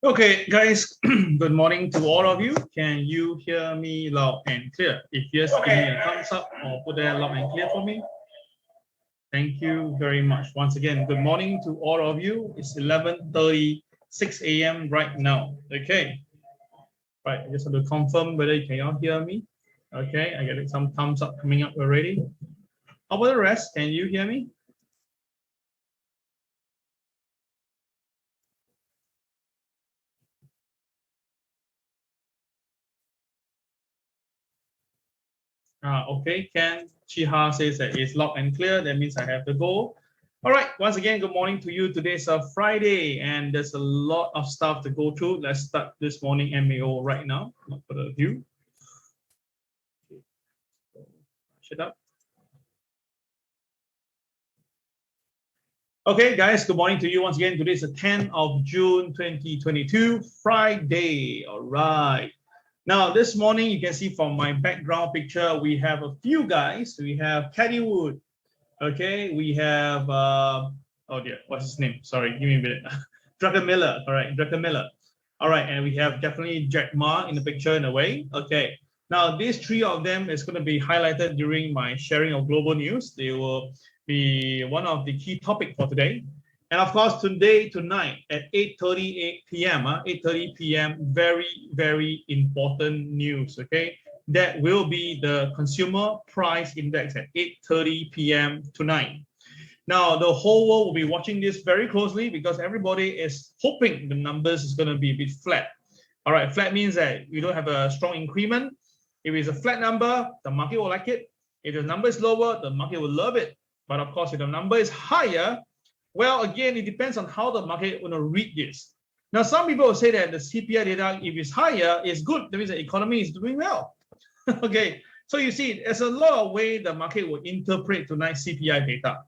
Okay, guys, good morning to all of you. Can you hear me loud and clear? If yes, give me a thumbs up or put that loud and clear for me. Thank you very much. Once again, good morning to all of you. It's 11:36 a.m. right now. Okay. Right, I just want to confirm whether you can all hear me. Okay, I get some thumbs up coming up already. How about the rest? Can you hear me? Okay, Ken Chiha says that it's loud and clear. That means I have to go. All right, once again, good morning to you. Today's a Friday, and there's a lot of stuff to go through. Let's start this morning MAO right now. Not for the view. Shut up. Okay, guys, good morning to you once again. Today is the 10th of June, 2022, Friday. All right. Now, this morning, you can see from my background picture, we have a few guys. We have Caddy Wood. Okay, we have, oh dear, what's his name? Sorry, give me a minute. Drucker Miller, all right, Drucker Miller. All right, and we have definitely Jack Ma in the picture in a way. Okay, now these three of them is going to be highlighted during my sharing of global news. They will be one of the key topic for today. And of course, tonight at 8:30 p.m., 8:30 p.m., very, very important news, okay? That will be the consumer price index at 8:30 p.m. tonight. Now, the whole world will be watching this very closely because everybody is hoping the numbers is going to be a bit flat. All right, flat means that we don't have a strong increment. If it's a flat number, the market will like it. If the number is lower, the market will love it. But of course, if the number is higher, well, again, it depends on how the market will read this. Now, some people will say that the CPI data, if it's higher, is good. That means the economy is doing well. Okay, so you see, there's a lot of ways the market will interpret tonight's CPI data.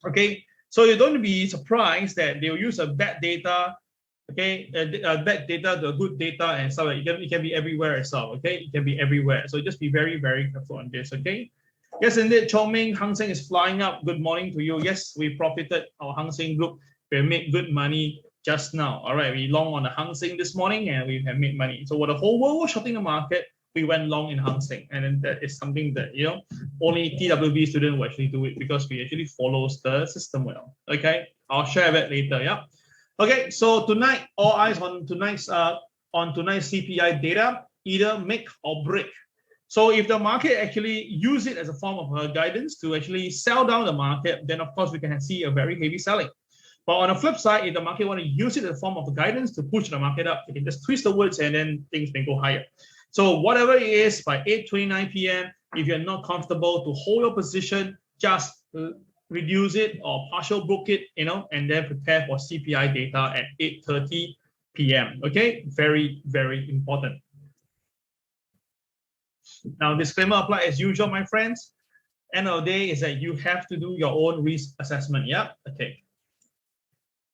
Okay, so you don't be surprised that they'll use a bad data, okay, a bad data to a good data and stuff. It can be everywhere as well. Okay, it can be everywhere. So just be very, very careful on this. Okay. Yes, indeed, Chong Ming, Hang Seng is flying up. Good morning to you. Yes, we profited our Hang Seng group. We made good money just now. All right, we long on the Hang Seng this morning and we have made money. So while the whole world was shorting the market, we went long in Hang Seng. And then that is something that, only TWB students will actually do it because we actually follows the system well. Okay, I'll share that later. Yeah. Okay, so tonight, all eyes on tonight's CPI data, either make or break. So if the market actually use it as a form of a guidance to actually sell down the market, then of course we can see a very heavy selling. But on the flip side, if the market want to use it as a form of a guidance to push the market up, you can just twist the words and then things may go higher. So whatever it is, by 8:29 p.m., if you're not comfortable to hold your position, just reduce it or partial book it, and then prepare for CPI data at 8:30 p.m. Okay, very, very important. Now, disclaimer apply as usual, my friends. End of the day is that you have to do your own risk assessment. Yeah. Okay.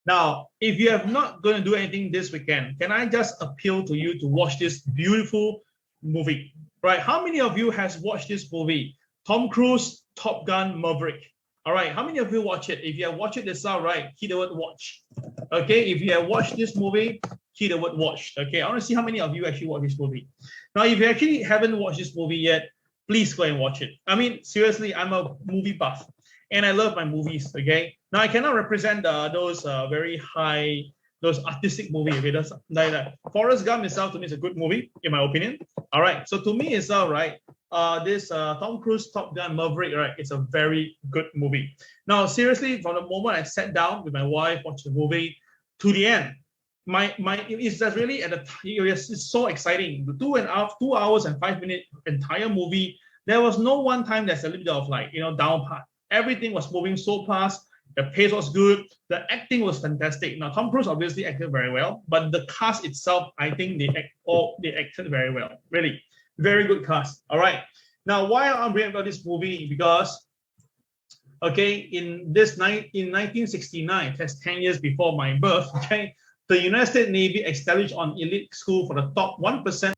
Now, if you have not going to do anything this weekend, can I just appeal to you to watch this beautiful movie? Right? How many of you has watched this movie? Tom Cruise, Top Gun, Maverick. All right. How many of you watch it? If you have watched it, it's all right. Key the word watch. Okay. If you have watched this movie, key the word watch. Okay. I want to see how many of you actually watch this movie. Now, if you actually haven't watched this movie yet, please go and watch it. I mean, seriously, I'm a movie buff and I love my movies. Okay. Now, I cannot represent those very high, those artistic movies. Okay. That's like Forrest Gump itself to me is a good movie, in my opinion. All right. So to me, it's all right. This Tom Cruise Top Gun Maverick, right? It's a very good movie. Now, seriously, from the moment I sat down with my wife, watched the movie to the end, it's just really it's so exciting. The 2 hours and 5 minute entire movie. There was no one time there's a little bit of down part. Everything was moving so fast. The pace was good. The acting was fantastic. Now Tom Cruise obviously acted very well, but the cast itself, I think they acted very well. Really, very good cast. All right. Now, why I'm bringing about this movie? Because in 1969, that's 10 years before my birth. Okay. The United States Navy established an elite school for the top 1%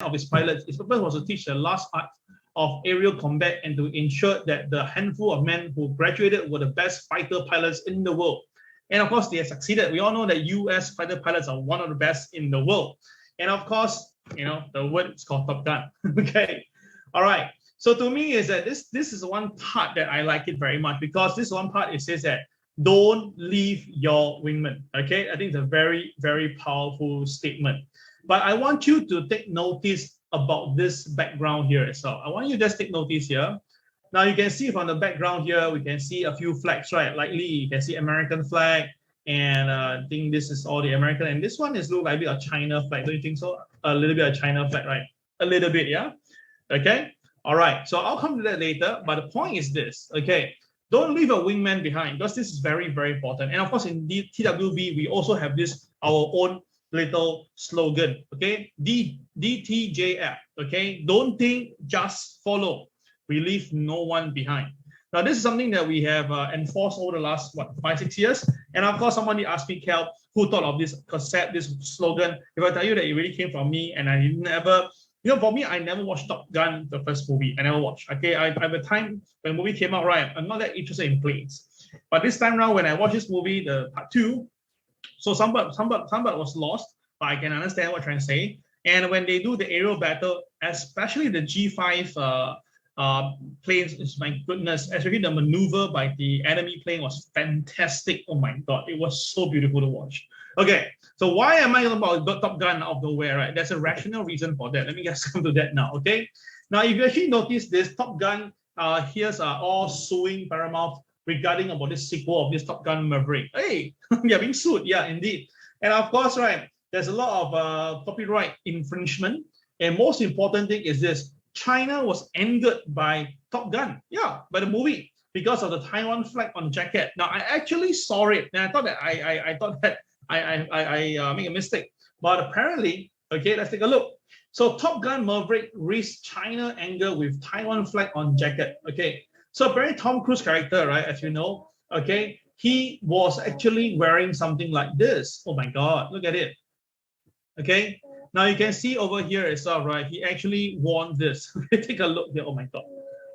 of its pilots. Its purpose was to teach the last art of aerial combat and to ensure that the handful of men who graduated were the best fighter pilots in the world. And of course, they have succeeded. We all know that US fighter pilots are one of the best in the world. And of course, the word is called Top Gun. Okay. All right. So to me is that this is one part that I like it very much, because this one part, it says that don't leave your wingman. Okay. I think it's a very, very powerful statement. But I want you to take notice about this background here as well. I want you to just take notice here. Now you can see from the background here, we can see a few flags, right? Likely you can see American flag, and I think this is all the American, and this one is look like a China flag. Don't you think so? A little bit of China flag, right? A little bit, yeah. Okay. All right. So I'll come to that later. But the point is this. Okay. Don't leave a wingman behind, because this is very, very important. And of course, in the TWB, we also have this our own little slogan. Okay. DTJF. Okay. Don't think, just follow. We leave no one behind. Now, this is something that we have enforced over the last, 5-6 years. And of course, somebody asked me, Cal, who thought of this concept, this slogan? If I tell you that it really came from me, and I never, for me, I never watched Top Gun, the first movie. I never watched. Okay, I have a time when the movie came out, right? I'm not that interested in planes. But this time around, when I watched this movie, the part 2, so somebody was lost, but I can understand what I'm trying to say. And when they do the aerial battle, especially the G5 planes, is my goodness, especially the maneuver by the enemy plane was fantastic. Oh my God, it was so beautiful to watch. Okay, so why am I talking about Top Gun out of nowhere, right? There's a rational reason for that. Let me just come to that now, okay? Now, if you actually notice this, Top Gun, here's all suing Paramount regarding about this sequel of this Top Gun Maverick. Hey, you're being sued, yeah, indeed. And of course, right, there's a lot of copyright infringement. And most important thing is this, China was angered by Top Gun, yeah, by the movie, because of the Taiwan flag on jacket. Now, I actually saw it, and I thought that I made a mistake. But apparently, okay, let's take a look. So Top Gun Maverick raised China anger with Taiwan flag on jacket. Okay, so apparently Tom Cruise character, right, as you know, okay, he was actually wearing something like this. Oh my God, look at it. Okay. Now you can see over here as well, right? He actually won this. Take a look here. Oh my God.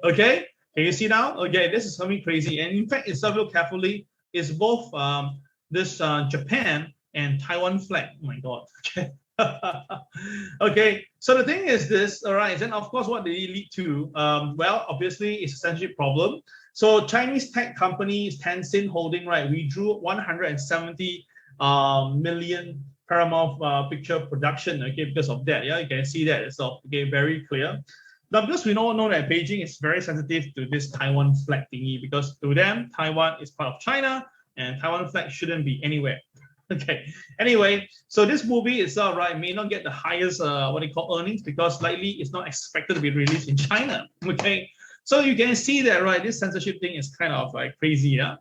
Okay. Can you see now? Okay, this is something crazy. And in fact, if you look carefully, it's both this Japan and Taiwan flag. Oh my God. Okay. Okay. So the thing is this, all right. Then of course, what did it lead to? Well, obviously, it's a censorship problem. So Chinese tech company Tencent Holding, right, withdrew 170 million Paramount picture production, okay, because of that. Yeah, you can see that itself. Okay, very clear. Now, because we all know that Beijing is very sensitive to this Taiwan flag thingy, because to them, Taiwan is part of China, and Taiwan flag shouldn't be anywhere. Okay. Anyway, so this movie itself, right, may not get the highest what they call earnings, because likely it's not expected to be released in China. Okay. So you can see that, right, this censorship thing is kind of like crazy, yeah.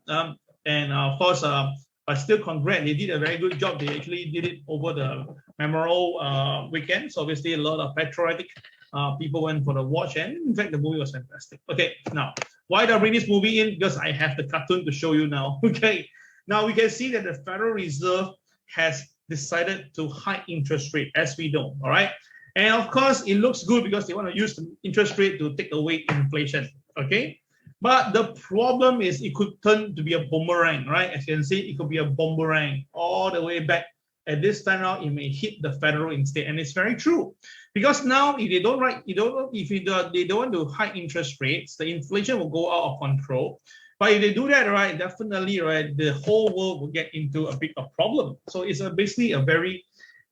And of course, but still congrats, they did a very good job. They actually did it over the memorial weekend. So obviously a lot of patriotic people went for the watch, and in fact the movie was fantastic. Okay, now why did I bring this movie in? Because I have the cartoon to show you now. Okay, now we can see that the Federal Reserve has decided to hike interest rate, as we know. All right, and of course it looks good because they want to use the interest rate to take away inflation. Okay. But the problem is it could turn to be a boomerang, right? As you can see, it could be a boomerang all the way back. At this time now, it may hit the federal instead, and it's very true. Because now, if they don't they don't want to hike interest rates, the inflation will go out of control. But if they do that, right, definitely, right, the whole world will get into a big problem. So it's basically a very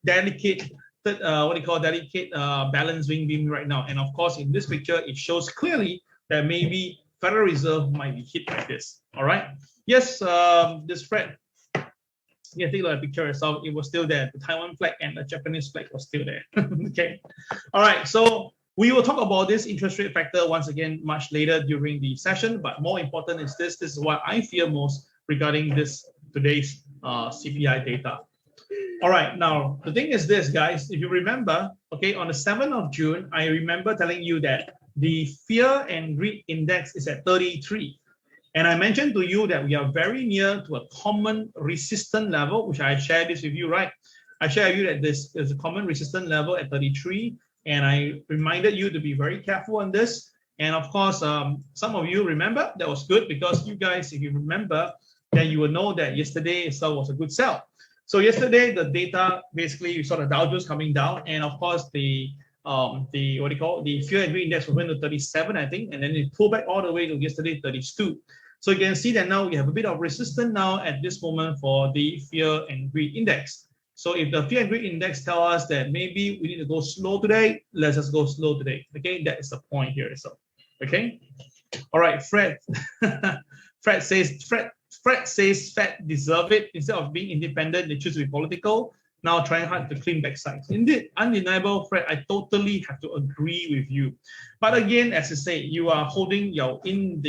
delicate, balance being right now. And of course, in this picture, it shows clearly that maybe Federal Reserve might be hit like this. All right. Yes, this spread. You can take a look at the picture itself. It was still there. The Taiwan flag and the Japanese flag was still there. Okay. All right. So we will talk about this interest rate factor once again much later during the session. But more important is this. This is what I fear most regarding today's CPI data. All right. Now the thing is this, guys. If you remember, okay, on the 7th of June, I remember telling you that the fear and greed index is at 33. And I mentioned to you that we are very near to a common resistance level, which I shared this with you, right? I shared with you that there's a common resistance level at 33. And I reminded you to be very careful on this. And of course, some of you remember that was good because you guys, if you remember, then you will know that yesterday itself was a good sell. So yesterday the data basically you saw the Dow Jones coming down, and of course the what do you call the fear and greed index went to 37, I think, and then it pulled back all the way to yesterday 32. So you can see that now we have a bit of resistance now at this moment for the fear and greed index. So if the fear and greed index tell us that maybe we need to go slow today, let's just go slow today. Okay, that is the point here. So, okay, all right, Fred. Fred says Fed deserve it. Instead of being independent, they choose to be political. Now trying hard to clean back sides. Indeed, undeniable, Fred. I totally have to agree with you. But again, as I say, you are holding you are in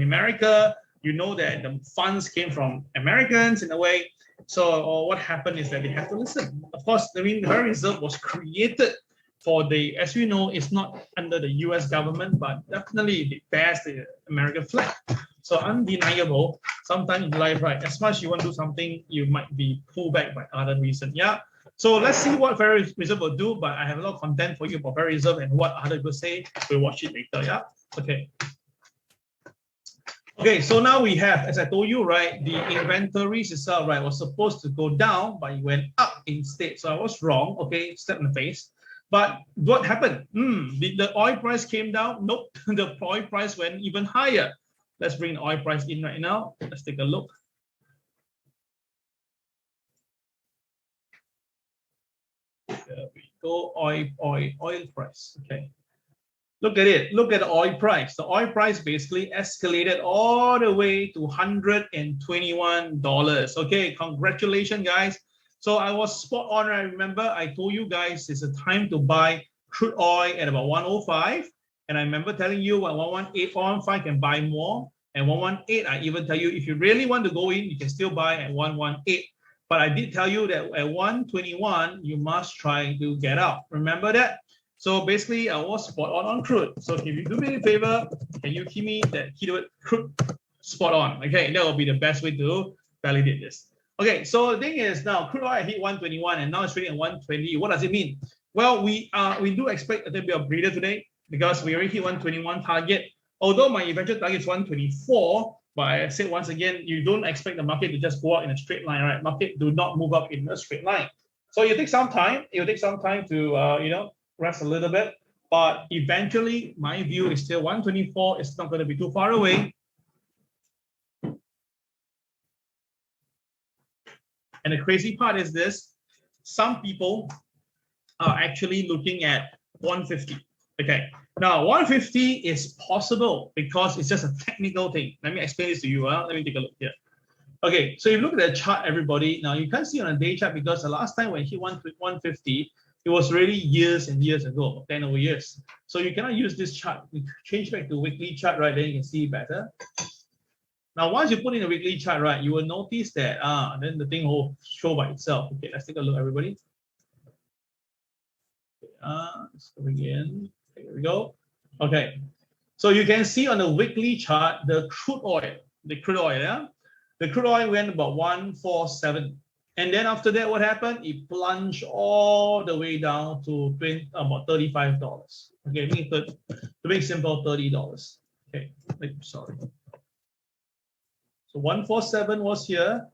America. You know that the funds came from Americans in a way. So what happened is that they have to listen. Of course, I mean the Federal Reserve was created for the, as we know, it's not under the US government, but definitely it bears the American flag. So undeniable, sometimes in life, right, as much as you want to do something, you might be pulled back by other reasons. Yeah. So let's see what Federal Reserve will do, but I have a lot of content for you for Federal Reserve and what other people say. We'll watch it later. Yeah. Okay. Okay, so now we have, as I told you, right, the inventories itself, right, was supposed to go down, but it went up instead. So I was wrong. Okay, step in the face. But what happened? Did the oil price came down? Nope. The oil price went even higher. Let's bring the oil price in right now. Let's take a look. There we go. Oil price. Okay. Look at it. Look at the oil price. The oil price basically escalated all the way to $121. Okay, congratulations, guys. So I was spot on. I remember I told you guys it's a time to buy crude oil at about 105. And I remember telling you at 118, 115 can buy more. And 118, I even tell you if you really want to go in, you can still buy at 118. But I did tell you that at 121, you must try to get out. Remember that? So basically, I was spot on crude. So if you do me a favor, can you keep me that keyword crude spot on? Okay, that will be the best way to validate this. Okay, so the thing is now crude oil hit 121 and now it's trading at 120. What does it mean? Well, we do expect a little bit of breather today because we already hit 121 target. Although my eventual target is 124, but I said once again, you don't expect the market to just go out in a straight line, right? Market do not move up in a straight line. So you take some time. It will take some time to rest a little bit. But eventually, my view is still 124. It's not going to be too far away. And the crazy part is this: some people are actually looking at 150. Okay. Now, 150 is possible because it's just a technical thing. Let me explain this to you. Let me take a look here. Okay, so you look at the chart, everybody. Now, you can't see on a day chart because the last time when it hit 150, it was really years and years ago, 10 over years. So you cannot use this chart. You change back to weekly chart, right? Then you can see better. Now, once you put in a weekly chart, right, you will notice that then the thing will show by itself. Okay, let's take a look, everybody. Let's go again. There we go. Okay, so you can see on the weekly chart the crude oil, yeah, the crude oil went about 147, and then after that, what happened? It plunged all the way down to about $35. Okay, to make simple, $30. Okay, sorry. So 147 was here,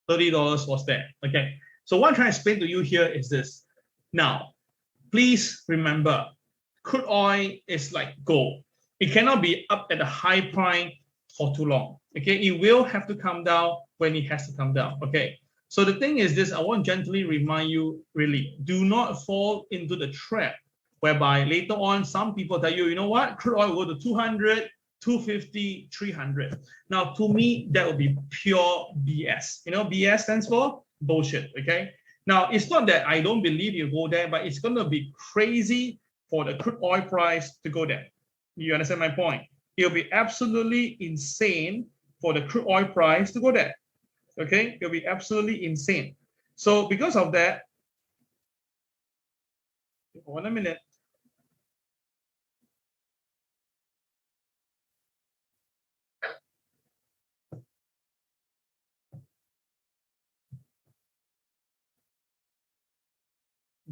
$30 was there. Okay, so what I'm trying to explain to you here is this. Now, please remember, crude oil is like gold. It cannot be up at a high price for too long. Okay, it will have to come down when it has to come down. Okay, so the thing is this, I want to gently remind you, really, do not fall into the trap whereby later on some people tell you, you know what, crude oil will go to 200, 250, 300. Now, to me, that would be pure BS. You know, BS stands for bullshit. Okay. Now, it's not that I don't believe you go there, but it's going to be crazy for the crude oil price to go there. You understand my point? It'll be absolutely insane for the crude oil price to go there. Okay? It'll be absolutely insane. So because of that, 1 minute.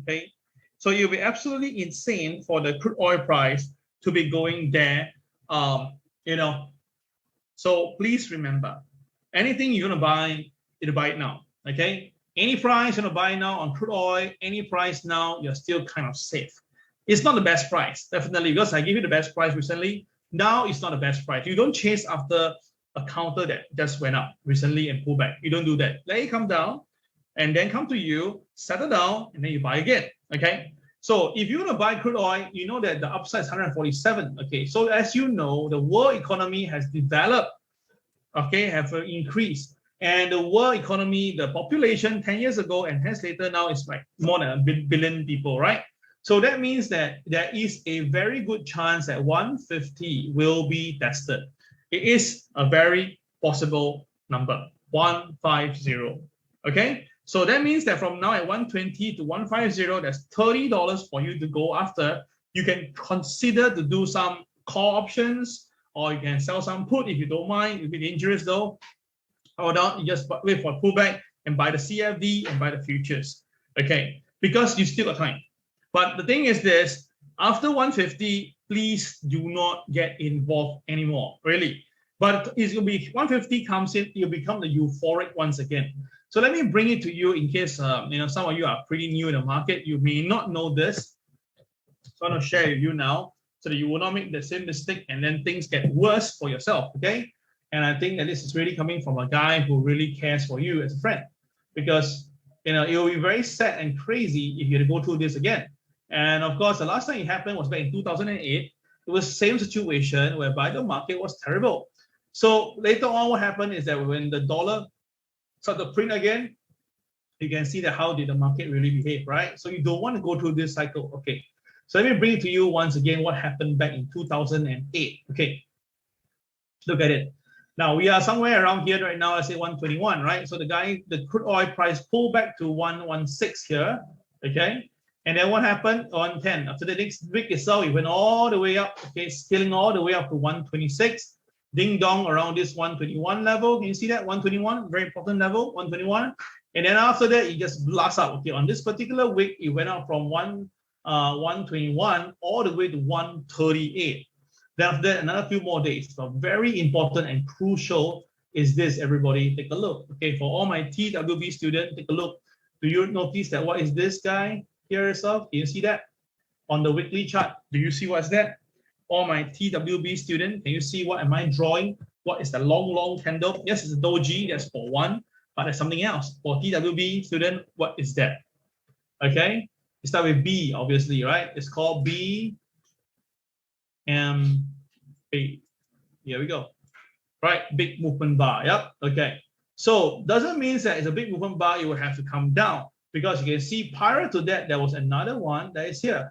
Okay, so it'll be absolutely insane for the crude oil price to be going there. You know, so please remember, anything you're gonna buy, you buy it now. Okay, any price you're gonna buy now on crude oil, any price now, you're still kind of safe. It's not the best price, definitely, because I give you the best price recently. Now it's not the best price. You don't chase after a counter that just went up recently and pull back. You don't do that. Let it come down and then come to you, settle down, and then you buy again. Okay. So if you're gonna buy crude oil, you know that the upside is 147. Okay. So as you know, the world economy has developed, okay, have increased. And the world economy, the population 10 years ago and 10 years later now is like more than a billion people, right? So that means that there is a very good chance that 150 will be tested. It is a very possible number, 150. Okay, so that means that from now at 120 to 150, there's $30 for you to go after. You can consider to do some call options, or you can sell some put if you don't mind. It'll be dangerous though. Or not, you just wait for a pullback and buy the CFD and buy the futures. Okay, because you still got time. But the thing is this, after 150, please do not get involved anymore, really. But it's going to be 150 comes in, you'll become the euphoric once again. So let me bring it to you in case you know, some of you are pretty new in the market. You may not know this. So I'm going to share with you now so that you will not make the same mistake and then things get worse for yourself, okay? And I think that this is really coming from a guy who really cares for you as a friend, because you know it will be very sad and crazy if you had to go through this again. And of course, the last time it happened was back in 2008. It was the same situation whereby the market was terrible. So later on, what happened is that when the dollar started to print again, you can see that how did the market really behave, right? So you don't want to go through this cycle. Okay, so let me bring it to you once again what happened back in 2008. Okay, look at it. Now we are somewhere around here right now. I say 121, right? So the crude oil price pulled back to 116 here. Okay. And then what happened on 10? After the next week itself, it went all the way up, okay, scaling all the way up to 126. Ding dong around this 121 level. Can you see that? 121, very important level, 121. And then after that, it just blasts up. Okay, on this particular week, it went up from 121 all the way to 138. Then after that, another few more days. So very important and crucial is this, everybody. Take a look. Okay, for all my TWB students, take a look. Do you notice that what is this guy? Here yourself, can you see that on the weekly chart? Do you see what's that? All my TWB students, can you see what am I drawing? What is the long candle? Yes, it's a doji, that's for one, but there's something else. For TWB student, what is that? Okay, it starts with B, obviously, right? It's called BMB. Here we go. Right, big movement bar. Yep. Okay. So doesn't mean that it's a big movement bar, it will have to come down. Because you can see prior to that, there was another one that is here.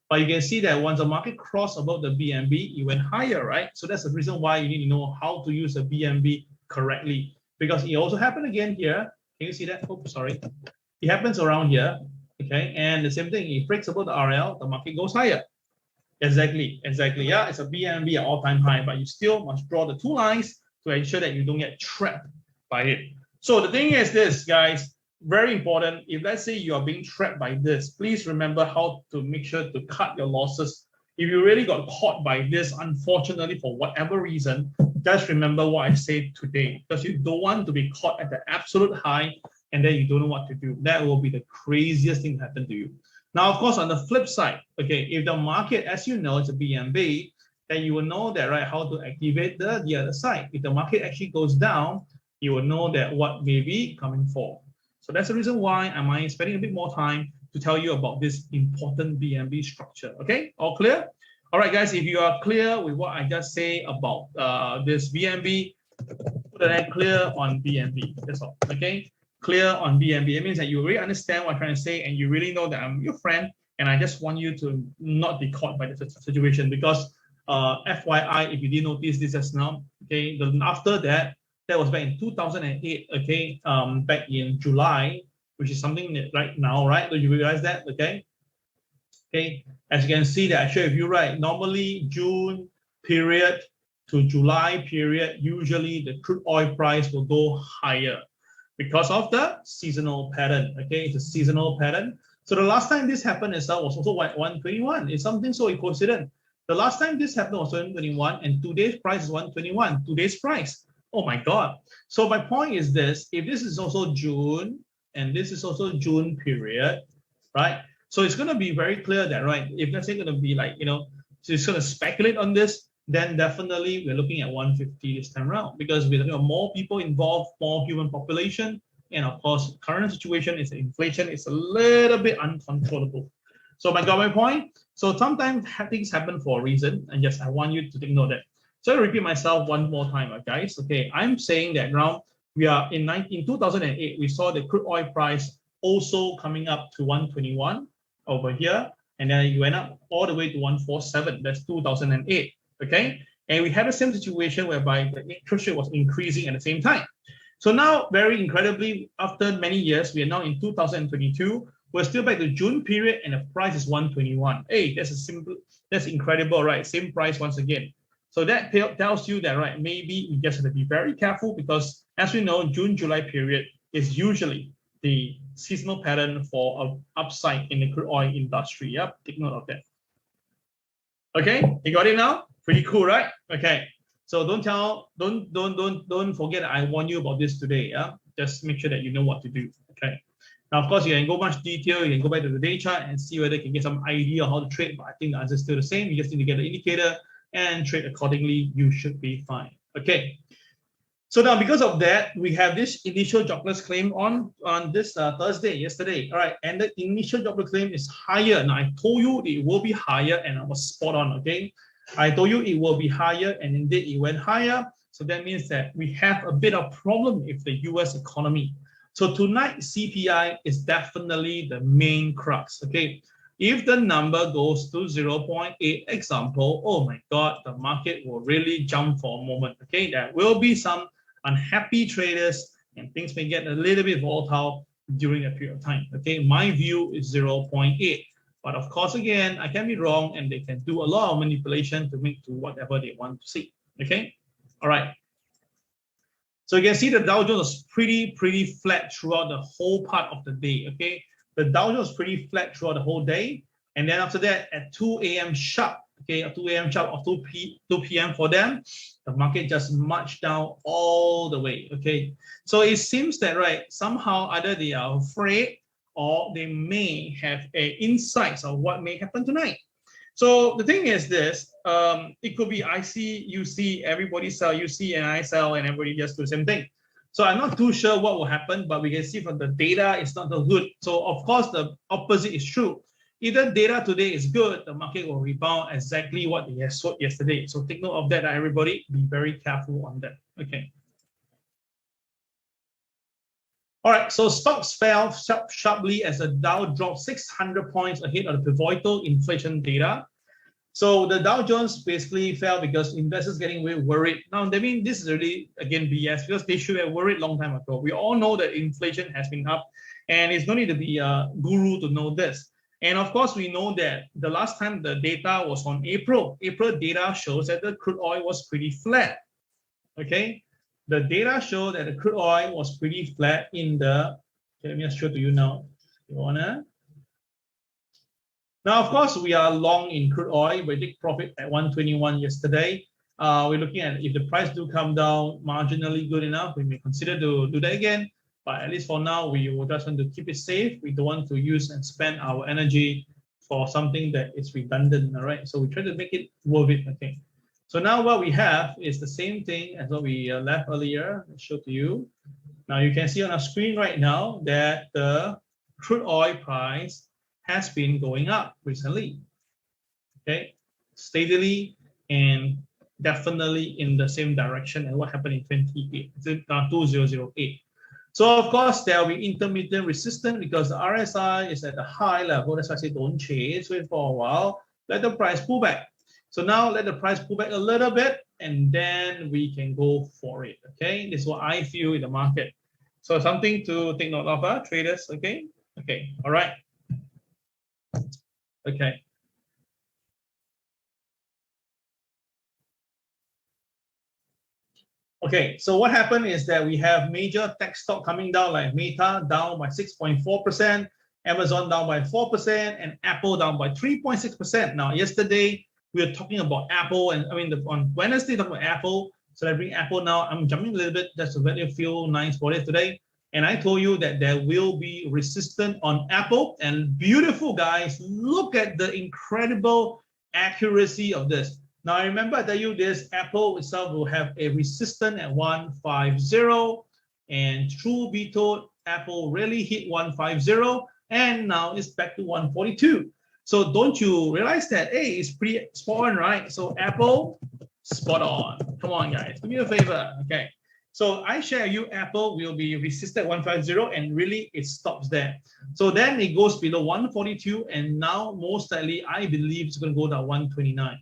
But you can see that once the market crossed above the BMB, it went higher, right? So that's the reason why you need to know how to use the BMB correctly. Because it also happened again here. Can you see that? Oh, sorry. It happens around here, okay? And the same thing, it breaks above the RL, the market goes higher. Exactly. Yeah, it's a BMB at all-time high, but you still must draw the two lines to ensure that you don't get trapped by it. So the thing is this, guys. Very important. If let's say you are being trapped by this, please remember how to make sure to cut your losses. If you really got caught by this, unfortunately, for whatever reason, just remember what I said today, because you don't want to be caught at the absolute high and then you don't know what to do. That will be the craziest thing to happen to you. Now, of course, on the flip side, okay, if the market, as you know, it's a BMB, then you will know that, right, how to activate the other side. If the market actually goes down, you will know that what may be coming for. So that's the reason why I'm spending a bit more time to tell you about this important BMB structure. Okay, all clear? All right, guys, if you are clear with what I just say about this BMB, put a clear on BMB. That's all. Okay, clear on BMB. It means that you really understand what I'm trying to say and you really know that I'm your friend and I just want you to not be caught by the situation. Because FYI, if you didn't notice this just now, okay, then after that, that was back in 2008, okay, back in July, which is something that right now, right? Do you realize that, okay? Okay, as you can see that I share with you, right? Normally, June period to July period, usually the crude oil price will go higher because of the seasonal pattern, okay? It's a seasonal pattern. So the last time this happened was also 121. It's something so coincident. The last time this happened was 2021, and today's price is 121. Today's price. Oh my God. So my point is this: if this is also June, and this is also June period, right? So it's going to be very clear that, right, if let's say going to be like, so it's going to speculate on this, then definitely we're looking at 150 this time around, because we're looking at more people involved, more human population, and of course, current situation is inflation is a little bit uncontrollable. So I got my point. So sometimes things happen for a reason, and yes, I want you to take note of that. So I repeat myself one more time, guys. Okay, I'm saying that now we are in 2008, we saw the crude oil price also coming up to 121 over here, and then it went up all the way to 147. That's 2008. Okay, and we had the same situation whereby the interest rate was increasing at the same time. So now, very incredibly, after many years, we are now in 2022. We're still back to June period, and the price is 121. Hey, that's incredible, right? Same price once again. So that tells you that, right, maybe we just have to be very careful, because as we know, June, July period is usually the seasonal pattern for an upside in the crude oil industry. Yep, take note of that. Okay, you got it now? Pretty cool, right? Okay. So don't forget I warned you about this today. Yeah, just make sure that you know what to do. Okay. Now, of course, you can go much detail. You can go back to the day chart and see whether you can get some idea of how to trade. But I think the answer is still the same. You just need to get the indicator and trade accordingly. You should be fine. Okay. So now, because of that, we have this initial jobless claim on this Thursday, yesterday. All right, and the initial jobless claim is higher. Now, I told you it will be higher, and I was spot on. Okay. I told you it will be higher, and indeed it went higher. So that means that we have a bit of problem with the US economy. So tonight, CPI is definitely the main crux. Okay, if the number goes to 0.8 example, oh my God, the market will really jump for a moment. Okay, there will be some unhappy traders, and things may get a little bit volatile during a period of time. Okay, my view is 0.8. But of course, again, I can be wrong, and they can do a lot of manipulation to make to whatever they want to see. Okay, all right. So you can see the Dow Jones was pretty flat throughout the whole part of the day. Okay, the Dow Jones was pretty flat throughout the whole day, and then after that, at 2 a.m. sharp, okay, at 2 a.m. sharp or 2 p.m. for them, the market just marched down all the way. Okay, so it seems that, right, somehow either they are afraid, or they may have insights of what may happen tonight. So the thing is this, it could be I see, you see, everybody sell, you see, and I sell, and everybody just do the same thing. So I'm not too sure what will happen, but we can see from the data, it's not so good. So of course, the opposite is true. Either data today is good, the market will rebound exactly what they have sold yesterday. So take note of that, everybody. Be very careful on that. Okay. All right, so stocks fell sharply as the Dow dropped 600 points ahead of the pivotal inflation data. So the Dow Jones basically fell because investors getting very worried. Now, I mean, this is really, again, BS, because they should have worried long time ago. We all know that inflation has been up, and it's no need to be a guru to know this. And of course, we know that the last time the data was on April data shows that the crude oil was pretty flat. Okay. The data show that the crude oil was pretty flat in the, okay, let me just show to you now. You wanna? Now, of course, we are long in crude oil. We take profit at 121 yesterday. We're looking at if the price do come down marginally good enough, we may consider to do that again. But at least for now, we will just want to keep it safe. We don't want to use and spend our energy for something that is redundant, all right? So we try to make it worth it, okay? So now what we have is the same thing as what we left earlier. I'll show to you. Now you can see on our screen right now that the crude oil price has been going up recently. Okay, steadily and definitely in the same direction as what happened in 2008. So of course there will be intermittent resistance because the RSI is at a high level. That's why I say don't chase, wait for a while, let the price pull back. So now let the price pull back a little bit, and then we can go for it. Okay, this is what I feel in the market. So something to take note of, traders. Okay, okay, all right. Okay. Okay, so what happened is that we have major tech stock coming down, like Meta down by 6.4%, Amazon down by 4%, and Apple down by 3.6%. Now, yesterday, we are talking about Apple, and I mean on Wednesday talking about Apple. So I bring Apple now. I'm jumping a little bit just to let you feel nice for it today. And I told you that there will be resistance on Apple. And beautiful guys, look at the incredible accuracy of this. Now I remember I tell you this, Apple itself will have a resistance at 150. And truth be told, Apple really hit 150. And now it's back to 142. So don't you realize that, hey, it's pretty spot on, right? So Apple, spot on. Come on, guys, do me a favor, okay? So I share you, Apple will be resisted 150, and really it stops there. So then it goes below 142, and now most likely I believe it's going to go down 129.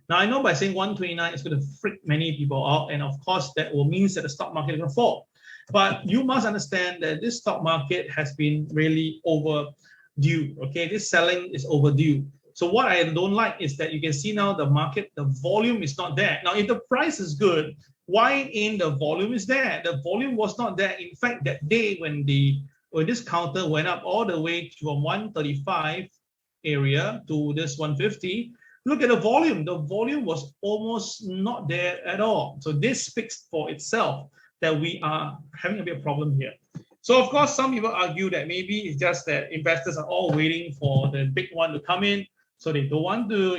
Now I know by saying 129, it's going to freak many people out, and of course that will mean that the stock market is going to fall. But you must understand that this stock market has been really overdue. Okay, this selling is overdue. So what I don't like is that you can see now the market, the volume is not there. Now, if the price is good, why ain't the volume is there? The volume was not there. In fact, that day when this counter went up all the way from 135 area to this 150, look at the volume. The volume was almost not there at all. So this speaks for itself that we are having a bit of problem here. So of course, some people argue that maybe it's just that investors are all waiting for the big one to come in. So they don't want to,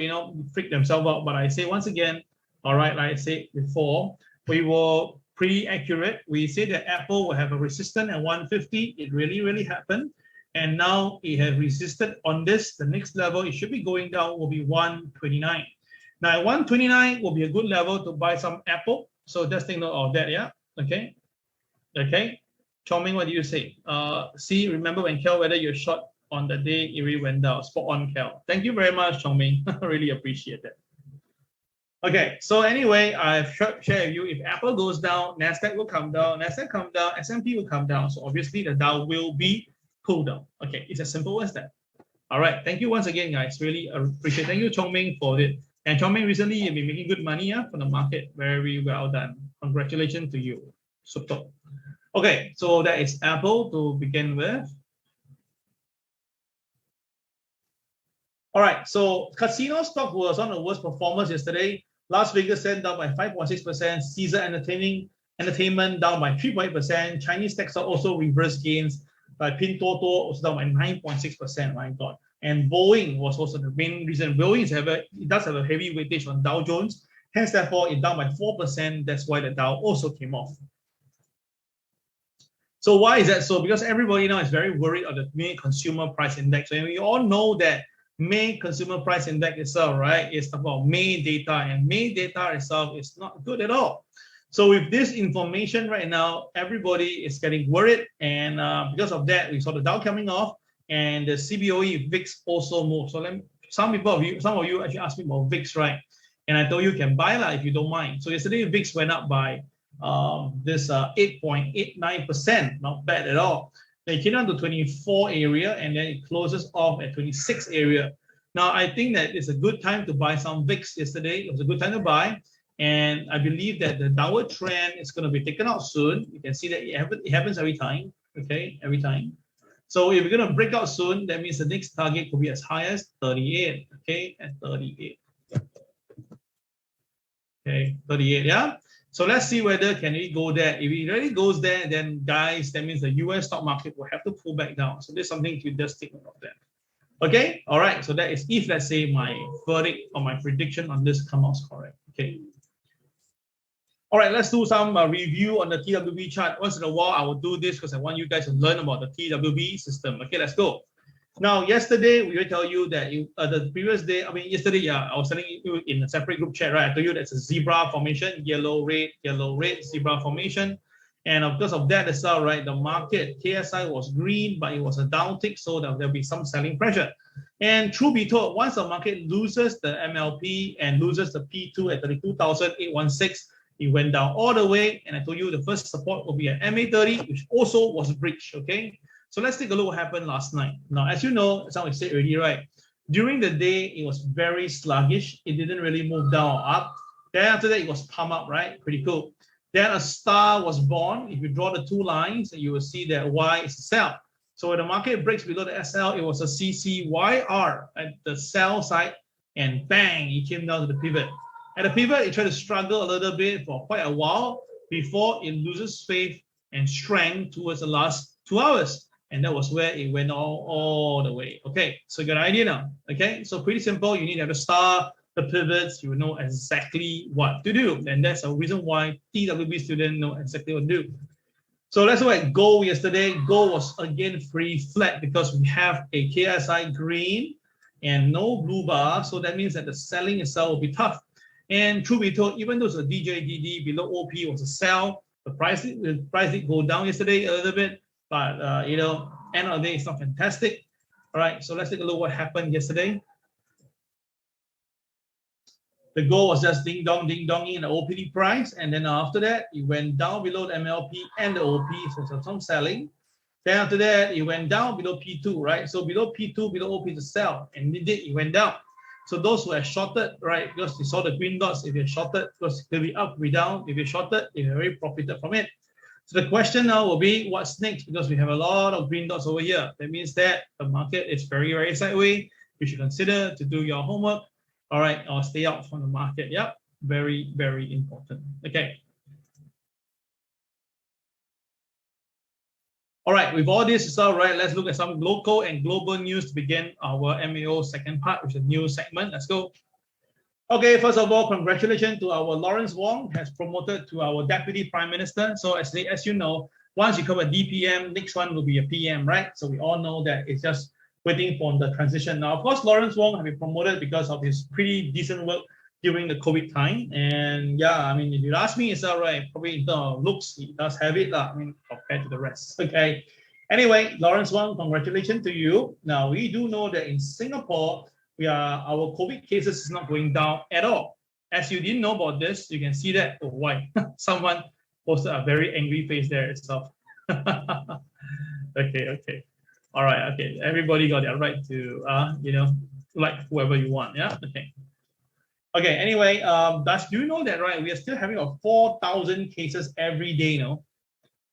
freak themselves out. But I say once again, all right, like I said before, we were pretty accurate. We say that Apple will have a resistance at 150. It really, really happened. And now it has resisted on this. The next level, it should be going down, will be 129. Now, 129 will be a good level to buy some Apple. So just take note of that, yeah? Okay. Okay. Chongming, what do you say? See, remember when Kel, whether you're short on the day it really went down. Spot on, Kel. Thank you very much, Chongming. Really appreciate that. Okay, so anyway, I've shared with you, if Apple goes down, NASDAQ will come down, NASDAQ come down, S&P will come down. So obviously the Dow will be pulled down. Okay, it's as simple as that. All right, thank you once again, guys. Really appreciate it. Thank you, Chongming, for it. And Chongming, recently you've been making good money from the market. Very well done. Congratulations to you. Super. Okay, so that is Apple to begin with. All right, so casino stock was one of the worst performers yesterday. Las Vegas down by 5.6%. Caesar Entertainment down by 3.8%. Chinese tech stock also reversed gains. By Pinduoduo also down by 9.6%. My God. And Boeing was also the main reason. Boeing does have a heavy weightage on Dow Jones. Hence, therefore, it down by 4%. That's why the Dow also came off. So why is that so? Because everybody now is very worried of the May Consumer Price Index. And we all know that May Consumer Price Index itself, right, is about May data, and May data itself is not good at all. So with this information right now, everybody is getting worried, and because of that, we saw the Dow coming off, and the CBOE VIX also moved. So some of you actually asked me about VIX, right? And I told you can buy if you don't mind. So yesterday VIX went up by this 8.89%, not bad at all. It came down to 24 area, and then it closes off at 26 area. Now, I think that it's a good time to buy some VIX yesterday. It was a good time to buy. And I believe that the downward trend is going to be taken out soon. You can see that it happens every time, okay, every time. So if we're going to break out soon, that means the next target could be as high as 38, okay, at 38. Okay, 38, yeah? So let's see whether can it go there. If it really goes there, then guys, that means the US stock market will have to pull back down. So there's something to just take note of that. Okay, all right. So that is if, let's say, my verdict or my prediction on this comes out correct. Okay. All right, let's do some review on the TWB chart. Once in a while, I will do this because I want you guys to learn about the TWB system. Okay, let's go. Now, yesterday, we will tell you that the previous day, yesterday, I was telling you in a separate group chat, right? I told you that's a zebra formation, yellow, red, zebra formation. And because of that as well, right, the market, KSI was green, but it was a downtick, so there'll be some selling pressure. And truth be told, once the market loses the MLP and loses the P2 at 32,816, it went down all the way. And I told you the first support will be at MA30, which also was breached, okay? So let's take a look what happened last night. Now, as you know, as I said already, right, during the day, it was very sluggish. It didn't really move down or up. Then after that, it was pump up, right? Pretty cool. Then a star was born. If you draw the two lines, you will see that Y is a sell. So when the market breaks below the SL, it was a CCYR at the sell side. and bang, it came down to the pivot. At the pivot, it tried to struggle a little bit for quite a while before it loses faith and strength towards the last 2 hours. And that was where it went all the way. Okay, so you got an idea now. Okay, so pretty simple. You need to have the star, the pivots, you know exactly what to do. And that's a reason why TWB students know exactly what to do. So let's look at gold yesterday. Gold was again pretty flat because we have a KSI green and no blue bar. So that means that the selling itself will be tough. And truth be told, even though the DJDD below OP was a sell, the price did go down yesterday a little bit, but you know, end of the day, it's not fantastic. All right, so let's take a look what happened yesterday. The gold was just ding dong in the OPD price, and then after that, it went down below the MLP and the OP, so some selling. Then after that, it went down below P2, right? So below P2, below OP to sell, and it went down. So those who are shorted, right, because you saw the green dots, if you're shorted, because it'll be up, be down. If you're shorted, you've already profited from it. So the question now will be, what's next? Because we have a lot of green dots over here. That means that the market is very, very sideways. You should consider to do your homework, all right, or stay out from the market. Yep, very, very important. Okay. All right, with all this, all right, let's look at some local and global news to begin our MAO second part, which is a news segment. Let's go. Okay, first of all, congratulations to our Lawrence Wong, has promoted to our Deputy Prime Minister. So as you know, once you cover DPM, next one will be a PM, right? So we all know that it's just waiting for the transition. Now, of course, Lawrence Wong has been promoted because of his pretty decent work during the COVID time. And yeah, I mean, if you ask me, it's all right. Probably in terms of looks, he does have it, I mean, compared to the rest. Okay. Anyway, Lawrence Wong, congratulations to you. Now, we do know that in Singapore, our COVID cases is not going down at all. As you didn't know about this, you can see that. Oh, why? Someone posted a very angry face there itself. Okay. All right, okay. Everybody got their right to, you know, like whoever you want, yeah? Okay. Okay, anyway, do you know that, right, we are still having 4,000 cases every day, you know?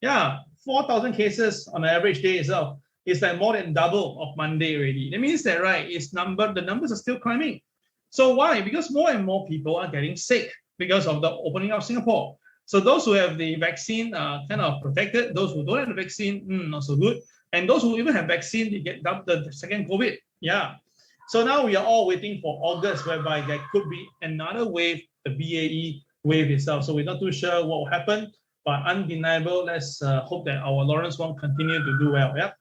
Yeah, 4,000 cases on an average day itself. It's like more than double of Monday already. That means that, right, the numbers are still climbing. So why? Because more and more people are getting sick because of the opening of Singapore. So those who have the vaccine are kind of protected. Those who don't have the vaccine, not so good. And those who even have vaccine, they get the second COVID. Yeah. So now we are all waiting for August, whereby there could be another wave, the BAE wave itself. So we're not too sure what will happen, but undeniable. Let's hope that our Lawrence Wong continue to do well. Yeah.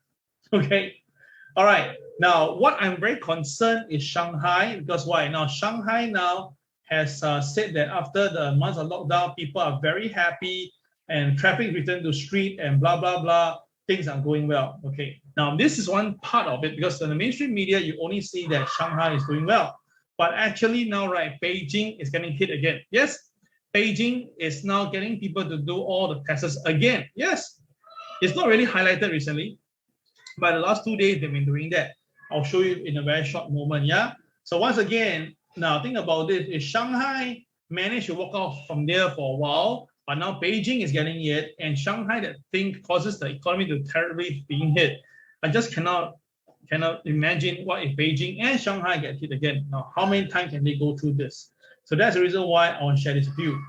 Okay. All right. Now, what I'm very concerned is Shanghai, because why? Now, Shanghai now has said that after the months of lockdown, people are very happy and traffic returned to street and blah, blah, blah. Things are going well. Okay. Now, this is one part of it, because in the mainstream media, you only see that Shanghai is doing well. But actually now, right, Beijing is getting hit again. Yes, Beijing is now getting people to do all the tests again. Yes, it's not really highlighted recently, but the last 2 days, they've been doing that. I'll show you in a very short moment, yeah? So once again, now think about this. If Shanghai managed to walk off from there for a while, but now Beijing is getting hit, and Shanghai, that thing causes the economy to terribly being hit. I just cannot imagine what if Beijing and Shanghai get hit again. Now, how many times can they go through this? So that's the reason why I want to share this with you.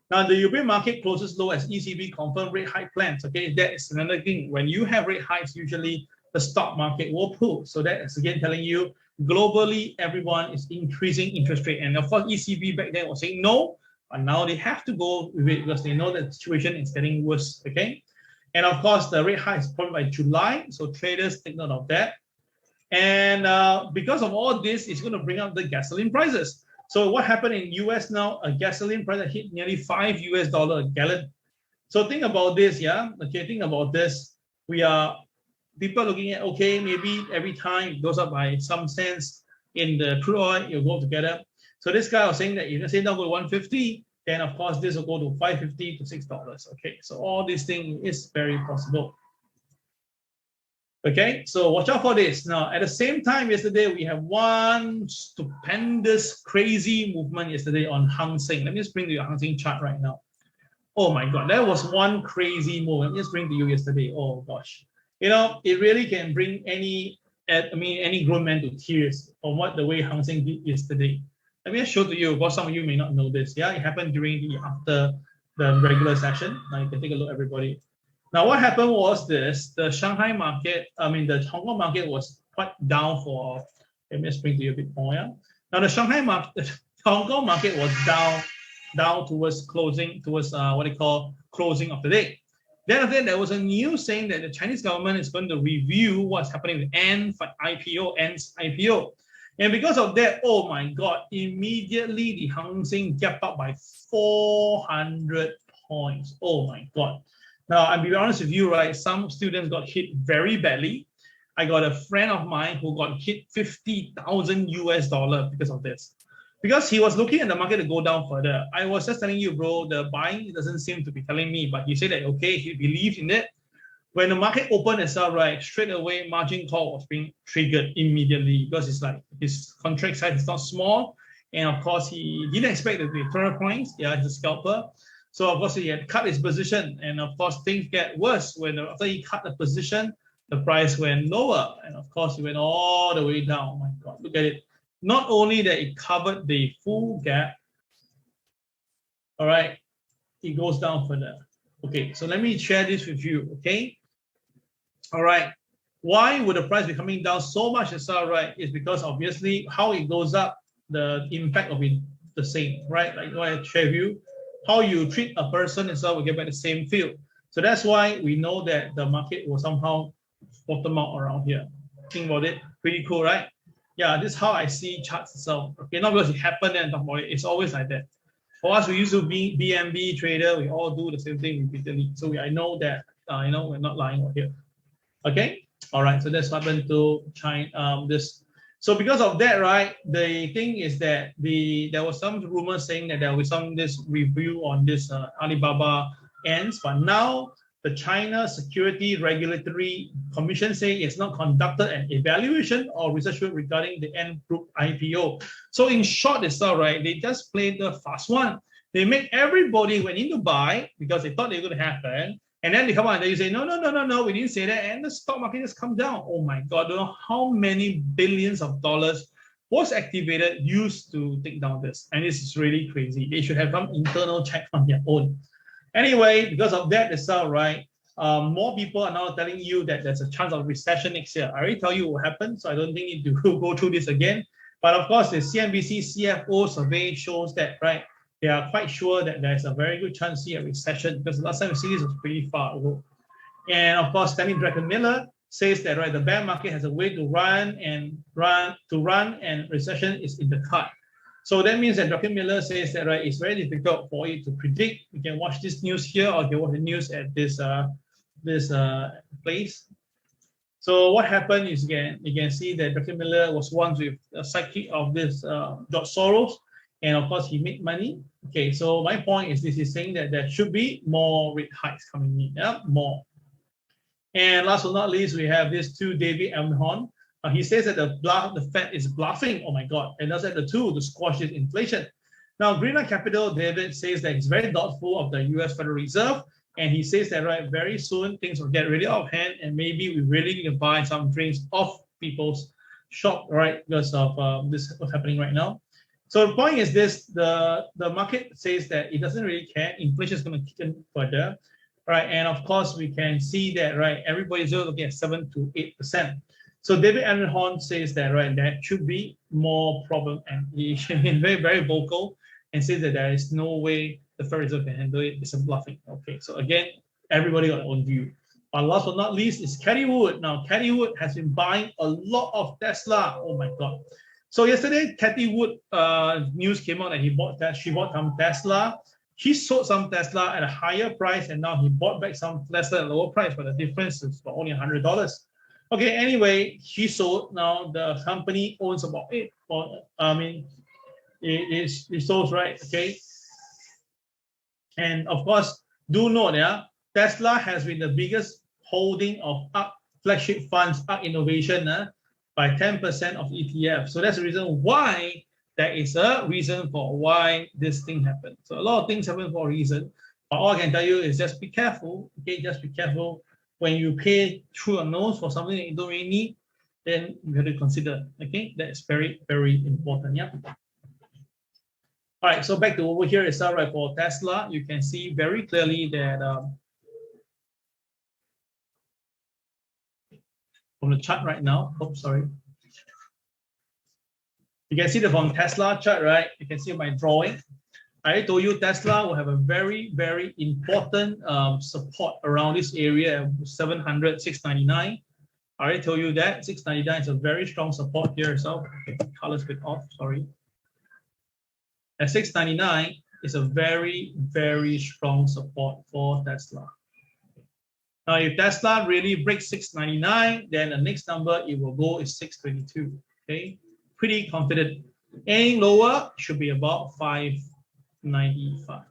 Now, the European market closes low as ECB confirmed rate hike plans. Okay, that is another thing. When you have rate hikes, usually the stock market will pull. So that is again telling you globally, everyone is increasing interest rate. And of course, ECB back then was saying no, but now they have to go with it because they know that the situation is getting worse. Okay, and of course, the rate hike is probably by July. So traders take note of that. And because of all this, it's going to bring up the gasoline prices. So what happened in US now, a gasoline price hit nearly $5 a gallon. So think about this, yeah? Okay, think about this. People are looking at, okay, maybe every time it goes up by some cents in the crude oil, it'll go together. So this guy was saying that if you say now go to 150, then of course this will go to $5.50 to $6. Okay, so all these things is very possible. Okay, so watch out for this. Now, at the same time, yesterday, we have one stupendous, crazy movement yesterday on Hang Seng. Let me just bring to your Hang Seng chart right now. Oh my God, that was one crazy move. Let me just bring to you yesterday. Oh gosh. You know, it really can bring any any grown man to tears from what the way Hang Seng did yesterday. Let me just show to you, because some of you may not know this. Yeah, it happened during after the regular session. Now you can take a look, everybody. Now what happened was this: the Shanghai market, the Hong Kong market was quite down for. Let me just bring to you a bit more. Yeah. Now the Shanghai market, the Hong Kong market was down towards closing, towards what they call closing of the day. Then after that, there was a news saying that the Chinese government is going to review what's happening with Ant's IPO. And because of that, oh my God, immediately the Hang Seng gapped up by 400 points. Oh my God. Now, I'll be honest with you, right? Some students got hit very badly. I got a friend of mine who got hit $50,000 because of this. Because he was looking at the market to go down further. I was just telling you, bro, the buying doesn't seem to be telling me, but he said that, okay, he believed in it. When the market opened itself, right, straight away, margin call was being triggered immediately because it's like his contract size is not small. And of course, he didn't expect it to be 200 points. Yeah, he's a scalper. So of course, he had cut his position. And of course, things get worse when after he cut the position, the price went lower. And of course, it went all the way down. Oh my God, look at it. Not only that it covered the full gap, all right, it goes down further. Okay, so let me share this with you, okay? All right, why would the price be coming down so much as well, right? Is because obviously how it goes up, the impact of it the same, right? Like what I share with you, how you treat a person as well will get back the same feel. So that's why we know that the market will somehow bottom out around here. Think about it, pretty cool, right? Yeah, this is how I see charts itself. Okay, not because it happened and talk about it. It's always like that. For us, we used to be BMB trader. We all do the same thing repeatedly. So I know that we're not lying over here. Okay, all right. So that's what happened to China. So because of that, right? The thing is that there was some rumors saying that there was this review on this Alibaba ends, but now the China Security Regulatory Commission say it's not conducted an evaluation or research regarding the Ant Group IPO. So in short, it's all right. They just played the fast one. They make everybody went in to buy because they thought they were going to happen. And then they come out and they say, no, we didn't say that. And the stock market just come down. Oh my God, I don't know how many billions of dollars was activated, used to take down this. And this is really crazy. They should have some internal check on their own. Anyway, because of that itself, right, more people are now telling you that there's a chance of recession next year. I already tell you what happened, so I don't think you need to go through this again. But of course, the CNBC CFO survey shows that, right, they are quite sure that there's a very good chance to see a recession because the last time we see this was pretty far ago. And of course, Stanley Druckenmiller says that, right, the bear market has a way to run and recession is in the card. So that means that Druckenmiller says that, right, it's very difficult for you to predict. You can watch this news here or you can watch the news at this place. So what happened is, again, you can see that Druckenmiller was once with a sidekick of this George Soros, and of course he made money. Okay, so my point is this is saying that there should be more rate hikes coming in, yeah, more. And last but not least, we have this to David Elmhorn. He says that the Fed is bluffing, oh my God, and does that the tool to squash this inflation. Now, Greenlight Capital, David says that he's very doubtful of the US Federal Reserve, and he says that, right, very soon things will get really out of hand, and maybe we really need to buy some drinks off people's shop, right, because of this what's happening right now. So the point is this, the market says that it doesn't really care, inflation is going to kick in further, right, and of course we can see that, right, everybody's looking at 7 to 8%. So David Elmhorn says that, right, there should be more problem, and he's very, very vocal and says that there is no way the Federal Reserve can handle it. It's a bluffing. Okay, so again, everybody got their own view. But last but not least is Cathie Wood. Now, Cathie Wood has been buying a lot of Tesla. Oh my God. So yesterday, Cathie Wood news came out that she bought some Tesla. She sold some Tesla at a higher price, and now he bought back some Tesla at a lower price, but the difference is for only $100. Okay, anyway, she sold. Now the company owns about it sold, right? Okay. And of course, do note, yeah, Tesla has been the biggest holding of flagship funds, Innovation, by 10% of ETF. So that's the reason why there is a reason for why this thing happened. So a lot of things happen for a reason. But all I can tell you is just be careful. Okay, just be careful when you pay through your nose for something that you don't really need. then we have to consider. Okay, that's very, very important. Yeah. All right, so back to over here itself, right? For Tesla, you can see very clearly that from the chart right now. Oh, sorry. You can see that from Tesla chart, right? You can see my drawing. I told you Tesla will have a very, very important support around this area, 700, 699. I already told you that 699 is a very strong support here. So okay, color's a bit off, sorry. At 699 is a very, very strong support for Tesla. Now, if Tesla really breaks 699, then the next number it will go is 622. Okay, pretty confident. Anything lower should be about 595.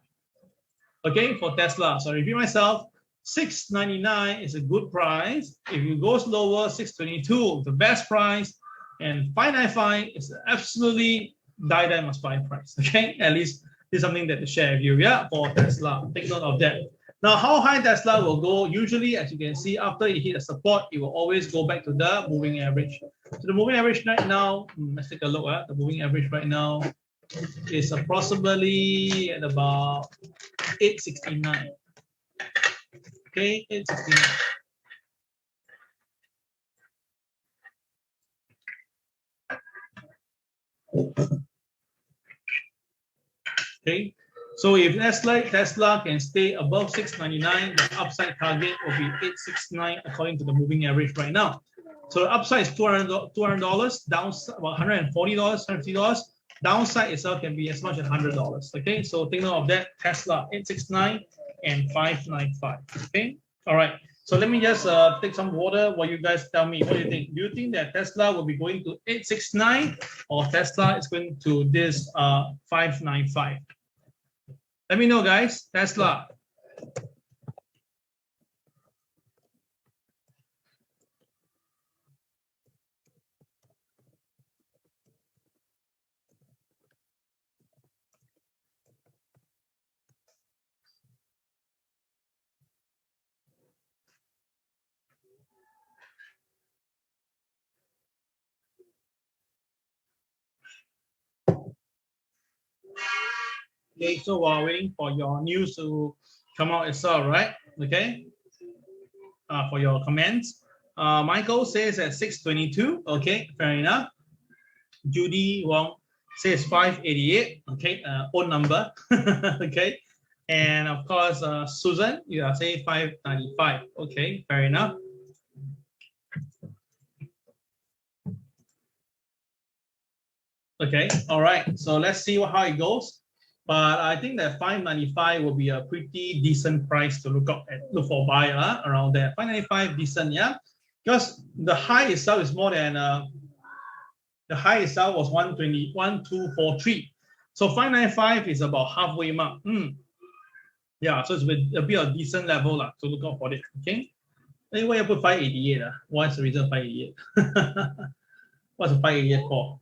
Okay, for Tesla. So I repeat myself, 699 is a good price. If it goes lower, 622, the best price, and 595 is absolutely die must buy price. Okay, at least this is something that to share with you. Yeah, for Tesla, take note of that. Now, how high Tesla will go? Usually, as you can see, after it hit a support, it will always go back to the moving average. So the moving average right now, let's take a look at the moving average right now is approximately at about 869. Okay, 869. Okay, so if Tesla can stay above 699, the upside target will be 869 according to the moving average right now. So the upside is $200, downside about $140, $150. Downside itself can be as much as $100. Okay, so think note of that. Tesla 869 and 595. Okay, all right. So let me just take some water while you guys tell me what do you think. Do you think that Tesla will be going to 869 or Tesla is going to this 595? Let me know, guys. Tesla. Okay, so while waiting for your news to come out itself, right? Okay, for your comments. Michael says at 622. Okay, fair enough. Judy Wong says 588. Okay, own number. Okay, and of course, Susan, you are saying 595. Okay, fair enough. Okay, all right. So let's see how it goes. But I think that 595 will be a pretty decent price to look for buyer around there. 595 decent, yeah, because the high itself is more than the high itself was 120.1243. So 595 is about halfway mark. Yeah, so it's a bit of decent level to look out for it. Okay. Anyway, I put 588. What's the reason 588? What's the 588 for?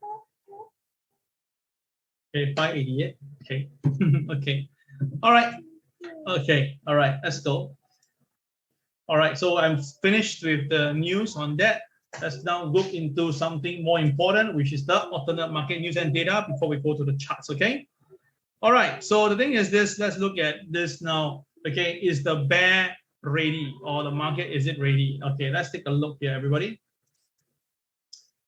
Okay, 588. Okay. Okay. All right. Okay. All right. Let's go. All right. So I'm finished with the news on that. Let's now look into something more important, which is the alternate market news and data before we go to the charts. Okay. All right. So the thing is this. Let's look at this now. Okay. Is the bear ready, or the market is it ready? Okay. Let's take a look here, everybody.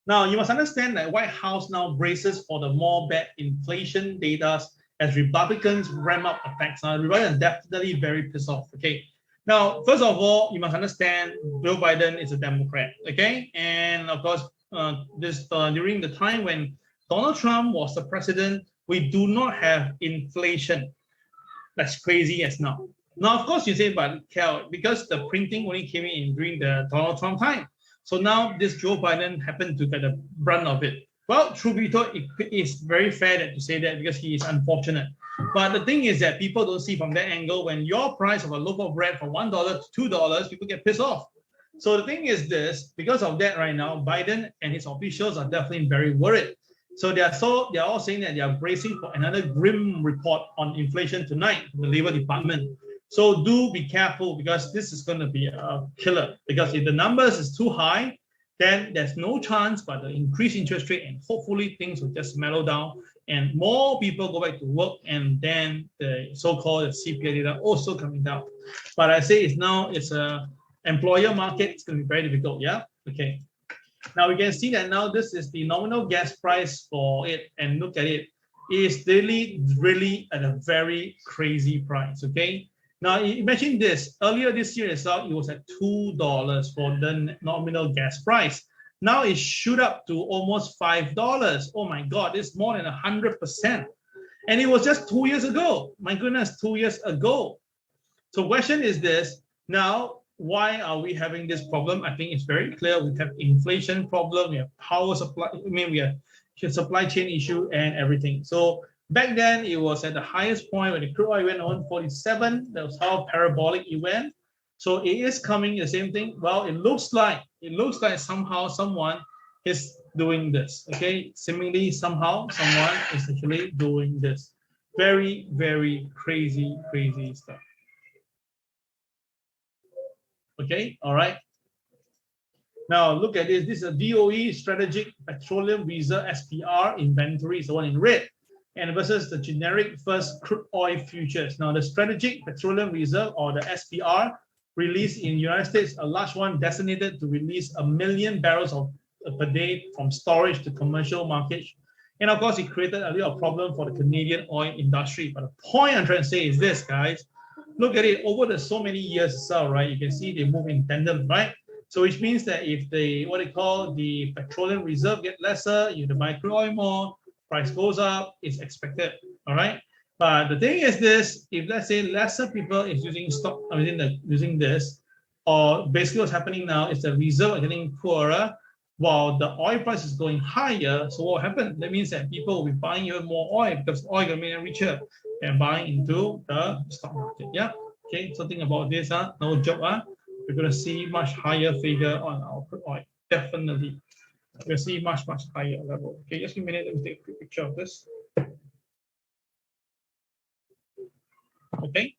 Now, you must understand that White House now braces for the more bad inflation data as Republicans ramp up attacks. Now, Republicans are definitely very pissed off. Okay. Now, first of all, you must understand Joe Biden is a Democrat. Okay. And of course, during the time when Donald Trump was the president, we do not have inflation that's crazy as now. Now, of course, you say, but Cal, because the printing only came in during the Donald Trump time. So now this Joe Biden happened to get the brunt of it. Well, truth be told, it is very fair to say that because he is unfortunate. But the thing is that people don't see from that angle. When your price of a loaf of bread from $1 to $2, people get pissed off. So the thing is this, because of that right now, Biden and his officials are definitely very worried. So they're all saying that they are bracing for another grim report on inflation tonight from the Labor Department. So do be careful, because this is going to be a killer. Because if the numbers is too high, then there's no chance but the increased interest rate, and hopefully things will just mellow down and more people go back to work, and then the so-called CPI data also coming down. But I say it's a employer market, it's going to be very difficult. Yeah. Okay. Now we can see that now this is the nominal gas price for it, and look at it. It is really at a very crazy price. Okay. Now imagine this. Earlier this year itself, it was at $2 for the nominal gas price. Now it shoot up to almost $5. Oh my God, it's more than 100%. And it was just 2 years ago. My goodness, 2 years ago. So question is this, now, why are we having this problem? I think it's very clear. We have inflation problem, we have power supply, we have supply chain issue and everything. So back then it was at the highest point when the crude oil went on 47. That was how parabolic it went. So it is coming the same thing. Well, it looks like somehow someone is doing this. Okay, seemingly somehow someone is actually doing this. Very, very crazy stuff. Okay, all right. Now look at this. This is a DOE Strategic Petroleum Reserve SPR inventory, is the one in red, and versus the generic first crude oil futures. Now the Strategic Petroleum Reserve, or the SPR, released in the United States, a large one designated to release 1 million barrels per day from storage to commercial market. And of course, it created a little problem for the Canadian oil industry. But the point I'm trying to say is this, guys. Look at it over the so many years itself, right? You can see they move in tandem, right? So which means that if the what they call the petroleum reserve get lesser, you buy crude oil more, price goes up, it's expected. All right. But the thing is this: if let's say lesser people is using stock, using this, or basically what's happening now is the reserve are getting poorer while the oil price is going higher. So what happened? That means that people will be buying even more oil because oil is getting richer and buying into the stock market. Yeah. Okay. So think about this. No joke. We're going to see much higher figure on our crude oil. Definitely. We'll see much higher level. Okay. Just a minute. Let me take a quick picture of this. Okay.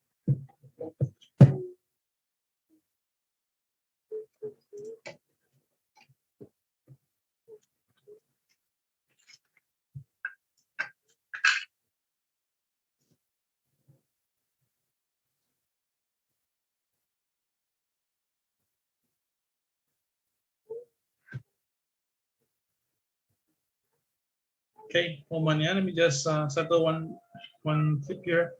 Okay, hold on. Let me just settle one clip here.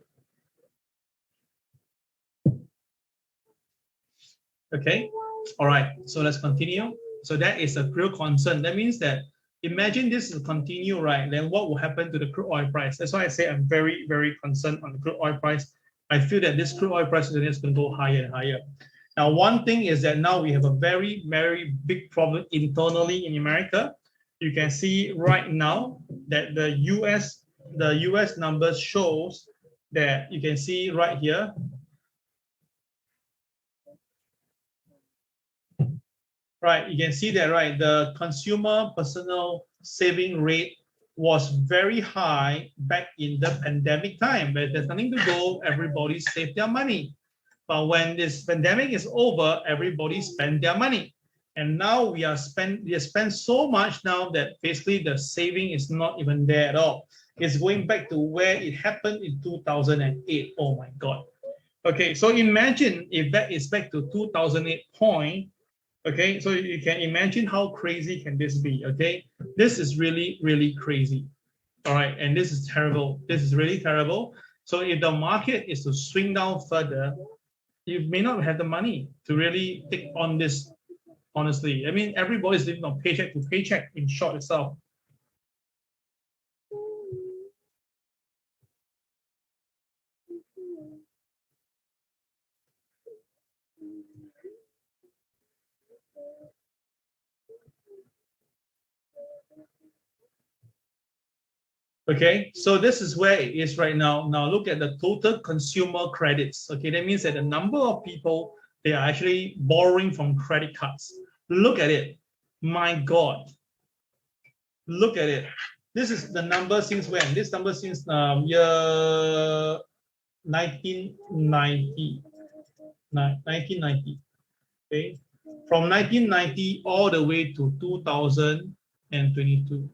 Okay, all right. So let's continue. So that is a real concern. That means that imagine this will continue, right? Then what will happen to the crude oil price? That's why I say I'm very, very concerned on the crude oil price. I feel that this crude oil price is going to go higher and higher. Now, one thing is that now we have a very, very big problem internally in America. You can see right now that the US numbers shows that you can see right here. Right, you can see that, right? The consumer personal saving rate was very high back in the pandemic time, but there's nothing to go, everybody save their money. But when this pandemic is over, everybody spend their money. And now we spend so much now that basically the saving is not even there at all. It's going back to where it happened in 2008. Oh my God. Okay, so imagine if that is back to 2008 point. Okay, so you can imagine how crazy can this be. Okay, this is really, really crazy. All right, and this is terrible. This is really terrible. So if the market is to swing down further, you may not have the money to really take on this. Honestly, I mean, everybody's living on paycheck to paycheck in short itself. Okay, so this is where it is right now. Now look at the total consumer credits. Okay, that means that the number of people, they are actually borrowing from credit cards. Look at it. My God. Look at it. This is the number since when? This number since year 1990. 1990. Okay. from 1990 all the way to 2022.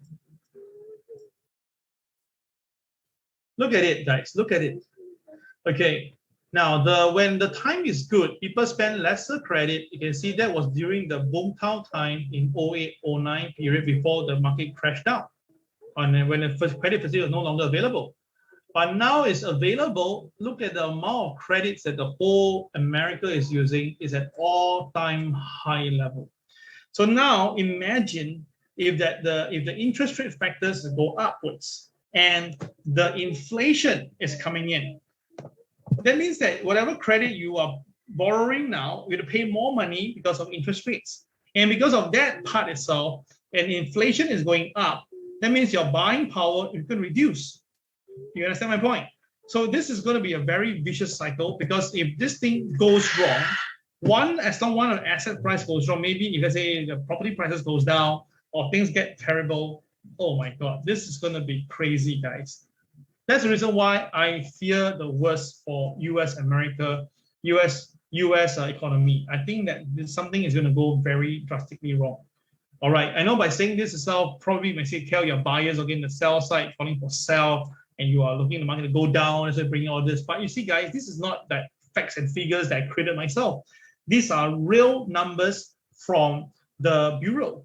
Look at it, guys. Look at it. Okay. Now, when the time is good, people spend lesser credit. You can see that was during the boomtown time in 08-09 period before the market crashed down, and when the first credit facility was no longer available. But now it's available. Look at the amount of credits that the whole America is using is at all-time high level. So now imagine if the interest rate factors go upwards and the inflation is coming in. That means that whatever credit you are borrowing now, you have to pay more money because of interest rates. And because of that part itself, and inflation is going up, that means your buying power is going to reduce. You understand my point? So this is going to be a very vicious cycle, because if this thing goes wrong, as long one asset price goes wrong, maybe if let's say the property prices goes down or things get terrible, oh my God, this is going to be crazy, guys. That's the reason why I fear the worst for US economy. I think that something is going to go very drastically wrong. All right. I know by saying this itself, probably may say tell your buyers again the sell side calling for sell, and you are looking at the market to go down, so bringing all this. But you see, guys, this is not that facts and figures that I created myself. These are real numbers from the bureau,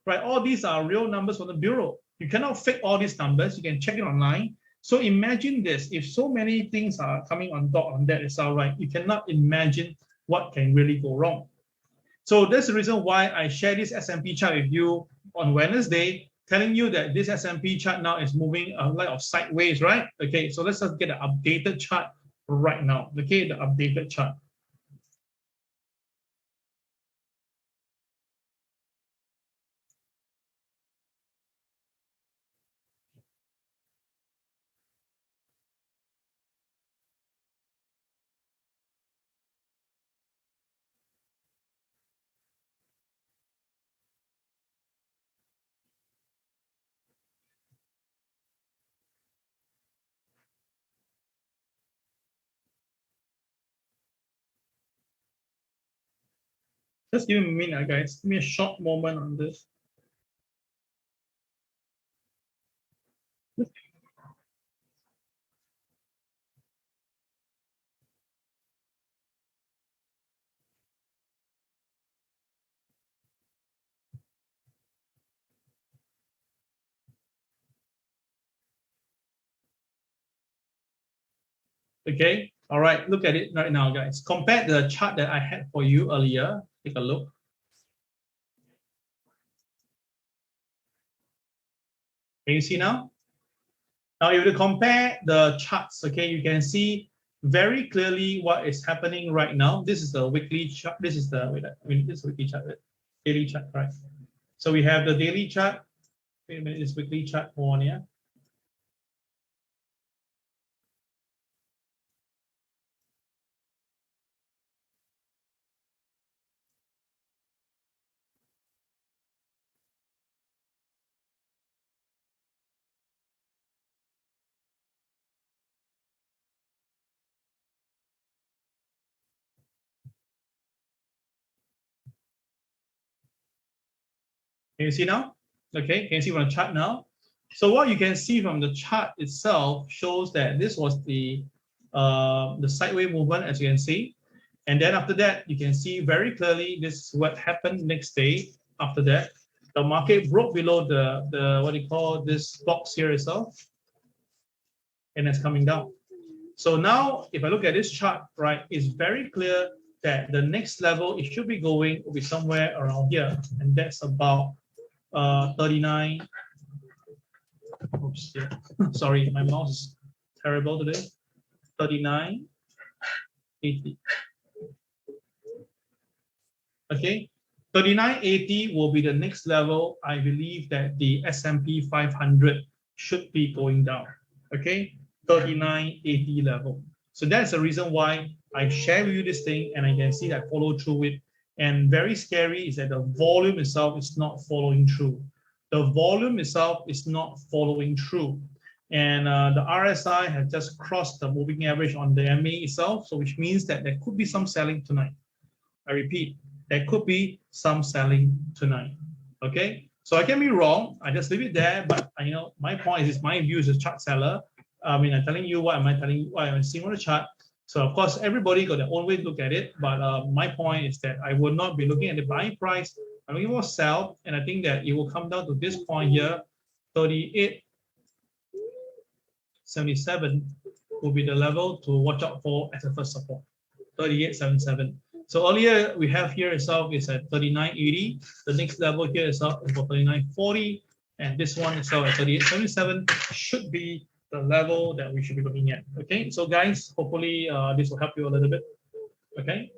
right? All these are real numbers from the bureau. You cannot fake all these numbers. You can check it online. So imagine this, if so many things are coming on top on that itself, right? You cannot imagine what can really go wrong. So that's the reason why I share this S&P chart with you on Wednesday, telling you that this S&P chart now is moving a lot of sideways, right? Okay, so let's just get an updated chart right now. Okay, the updated chart. Just give me a minute, guys. Give me a short moment on this. Okay, all right, look at it right now, guys. Compare the chart that I had for you earlier. Take a look. Can you see now? Now, if you compare the charts, okay, you can see very clearly what is happening right now. This is the weekly chart. This is the this is weekly chart, daily chart, right? So we have the daily chart. Wait a minute, this weekly chart on here. Can you see now? Okay, can you see from the chart now? So what you can see from the chart itself shows that this was the sideways movement, as you can see. And then after that, you can see very clearly this is what happened next day. After that, the market broke below the what do you call this box here itself, and it's coming down. So now, if I look at this chart, right, it's very clear that the next level it should be going will be somewhere around here, and that's about 39. Oops, yeah. Sorry, my mouse is terrible today. 39.80. Okay, 39.80 will be the next level. I believe that the S&P 500 should be going down. Okay, 39.80 level. So that's the reason why I share with you this thing, and I can see that follow through with. And very scary is that the volume itself is not following through. The volume itself is not following through. And the RSI has just crossed the moving average on the MA itself, so which means that there could be some selling tonight. I repeat, there could be some selling tonight. Okay, so I can be wrong. I just leave it there. But you know, my point is my view as a chart seller. I mean, I'm telling you what am I telling you what I'm seeing on the chart. So of course, everybody got their own way to look at it. But my point is that I will not be looking at the buying price. I'm looking for sell, and I think that it will come down to this point here, 38.77 will be the level to watch out for as a first support. 38.77. So earlier we have here itself is at 39.80. The next level here itself is for 39.40, and this one itself at 38.77 should be the level that we should be looking at. Okay, so guys, hopefully this will help you a little bit. Okay,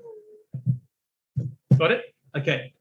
got it? Okay.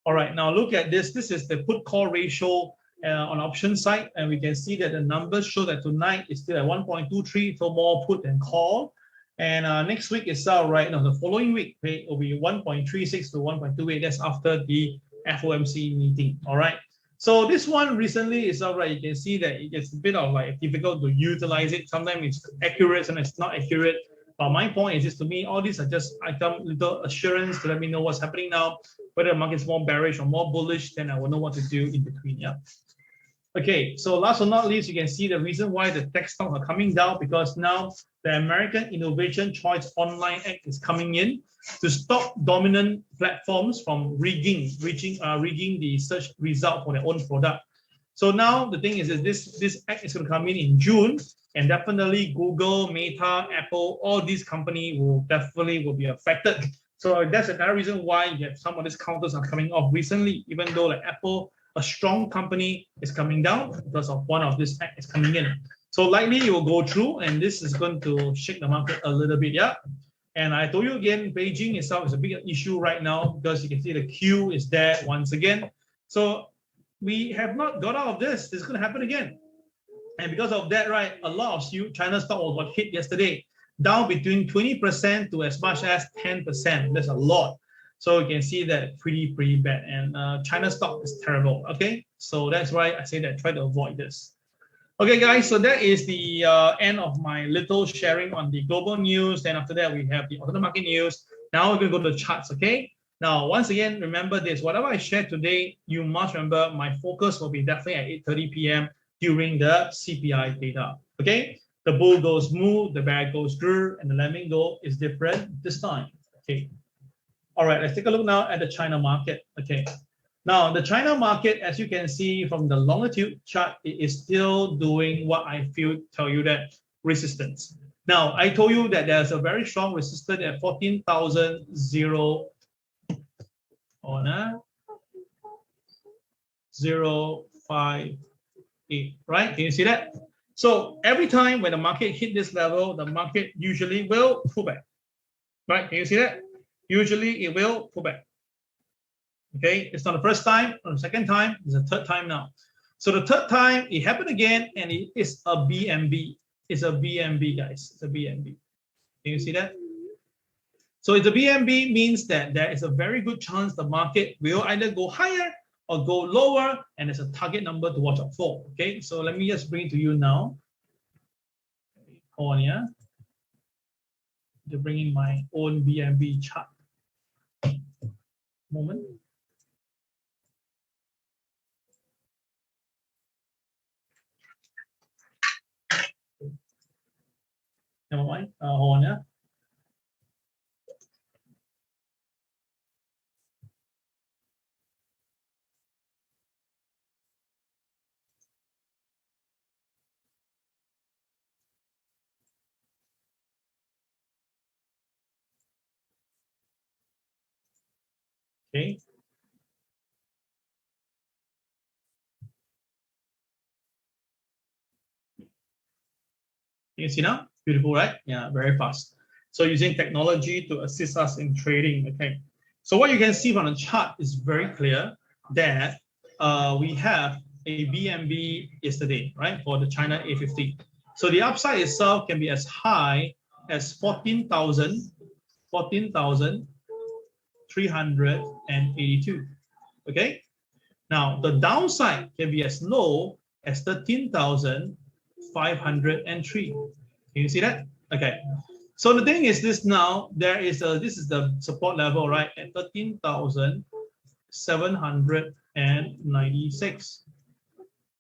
All right, now look at this. This is the put call ratio on option side, and we can see that the numbers show that tonight is still at 1.23, so more put than call. And next week itself, right now, the following week, it will be 1.36 to 1.28. That's after the FOMC meeting. All right. So this one recently is all right. You can see that it's a bit of like difficult to utilize it. Sometimes it's accurate, sometimes it's not accurate. But my point is just to me, all these are just little assurance to let me know what's happening now. Whether the market's more bearish or more bullish, then I will know what to do in between. Yeah. Okay, so last but not least, you can see the reason why the tech stocks are coming down, because now the American Innovation Choice Online Act is coming in to stop dominant platforms from rigging the search result for their own product. So now the thing is that this act is going to come in June, and definitely Google, Meta, Apple, all these companies will be affected. So that's another reason why you have some of these counters are coming off recently, even though like Apple, a strong company, is coming down because of one of this act is coming in. So likely it will go through, and this is going to shake the market a little bit, yeah. And I told you again, Beijing itself is a big issue right now because you can see the queue is there once again. So we have not got out of this. This is going to happen again. And because of that, right, a lot of China stock was hit yesterday, down between 20% to as much as 10%. That's a lot. So you can see that pretty bad. And China stock is terrible. Okay, so that's why I say that try to avoid this. Okay, guys, so that is the end of my little sharing on the global news. Then after that, we have the automotive market news. Now we're going to go to the charts, okay? Now, once again, remember this. Whatever I shared today, you must remember my focus will be definitely at 8:30 p.m. during the CPI data, okay? The bull goes moo, the bear goes grr, and the lemming go is different this time, okay? All right, let's take a look now at the China market, okay? Now, the China market, as you can see from the longitude chart, it is still doing what I tell you that resistance. Now, I told you that there's a very strong resistance at 14,058, right? Can you see that? So every time when the market hit this level, the market usually will pull back, right? Can you see that? Usually it will pull back. Okay, it's not the first time, or the second time, it's the third time now. So the third time, it happened again, and it is a BMB. It's a BMB, guys. It's a BMB. Can you see that? So it's a BMB means that there is a very good chance the market will either go higher or go lower, and there's a target number to watch out for. Okay, so let me just bring it to you now. Hold on here. To bring in my own BMB chart. Moment. Never mind. Hold on, yeah. Okay. You see now? Beautiful, right? Yeah, very fast. So using technology to assist us in trading. Okay. So what you can see from the chart is very clear that we have a BMB yesterday, right, for the China A50. So the upside itself can be as high as 14,382. Okay. Now the downside can be as low as 13,503. Can you see that? Okay. So the thing is this now, this is the support level, right? At 13,796.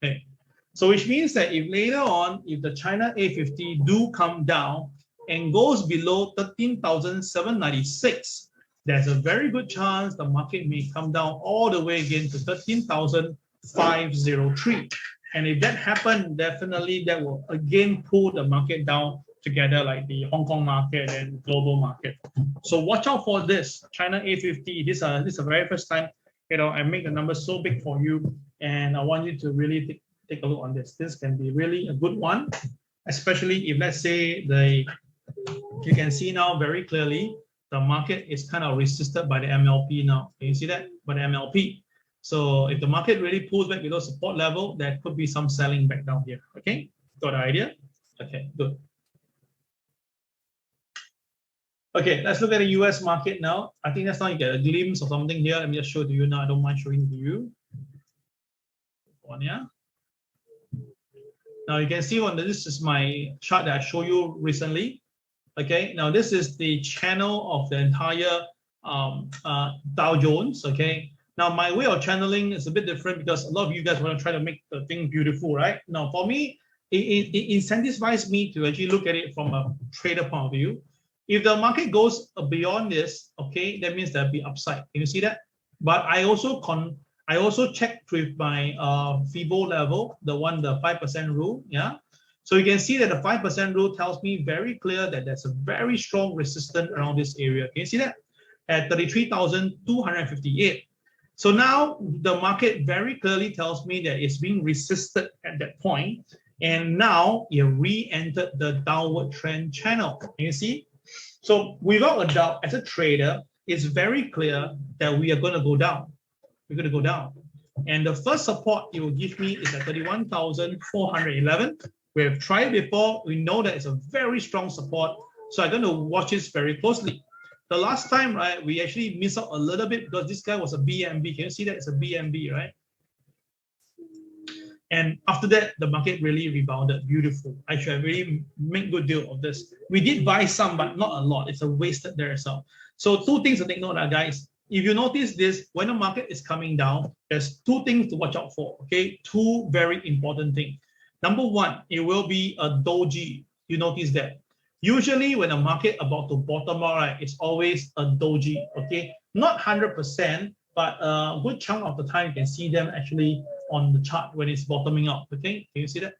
Okay. So which means that if later on, if the China A50 do come down and goes below 13,796, there's a very good chance the market may come down all the way again to 13,503. And if that happens, definitely that will again pull the market down together, like the Hong Kong market and global market. So watch out for this China A50. This is the very first time, I make the numbers so big for you, and I want you to really take a look on this. This can be really a good one, especially if, let's say, you can see now very clearly the market is kind of resisted by the MLP now. Can you see that? By the MLP. So if the market really pulls back below support level, there could be some selling back down here. Okay, got the idea? Okay, good. Okay, let's look at the US market now. I think that's now you get a glimpse of something here. Let me just show it to you now. I don't mind showing it to you. One, yeah. Now you can see this is my chart that I showed you recently. Okay, now this is the channel of the entire Dow Jones. Okay, now my way of channeling is a bit different because a lot of you guys want to try to make the thing beautiful, right? Now for me, it incentivizes me to actually look at it from a trader point of view. If the market goes beyond this, okay, that means there'll be upside. Can you see that? But I also checked with my FIBO level, the 5% rule, yeah. So you can see that the 5% rule tells me very clear that there's a very strong resistance around this area. Can you see that? At 33,258. So now the market very clearly tells me that it's being resisted at that point, and now it re-entered the downward trend channel. Can you see? So without a doubt, as a trader, it's very clear that we are going to go down. We're going to go down. And the first support it will give me is at 31,411. We have tried it before. We know that it's a very strong support. So I'm going to watch this very closely. The last time, right, we actually missed out a little bit because this guy was a BMB. Can you see that? It's a BMB, right? And after that, the market really rebounded. Beautiful. I should have really made good deal of this. We did buy some, but not a lot. It's a wasted there as well. So two things to take note of, guys. If you notice this, when the market is coming down, there's two things to watch out for, okay? Two very important things. Number one, it will be a doji. You notice that. Usually when the market about to bottom out, right, it's always a doji, okay? Not 100%, but a good chunk of the time you can see them actually on the chart when it's bottoming out, okay? Can you see that?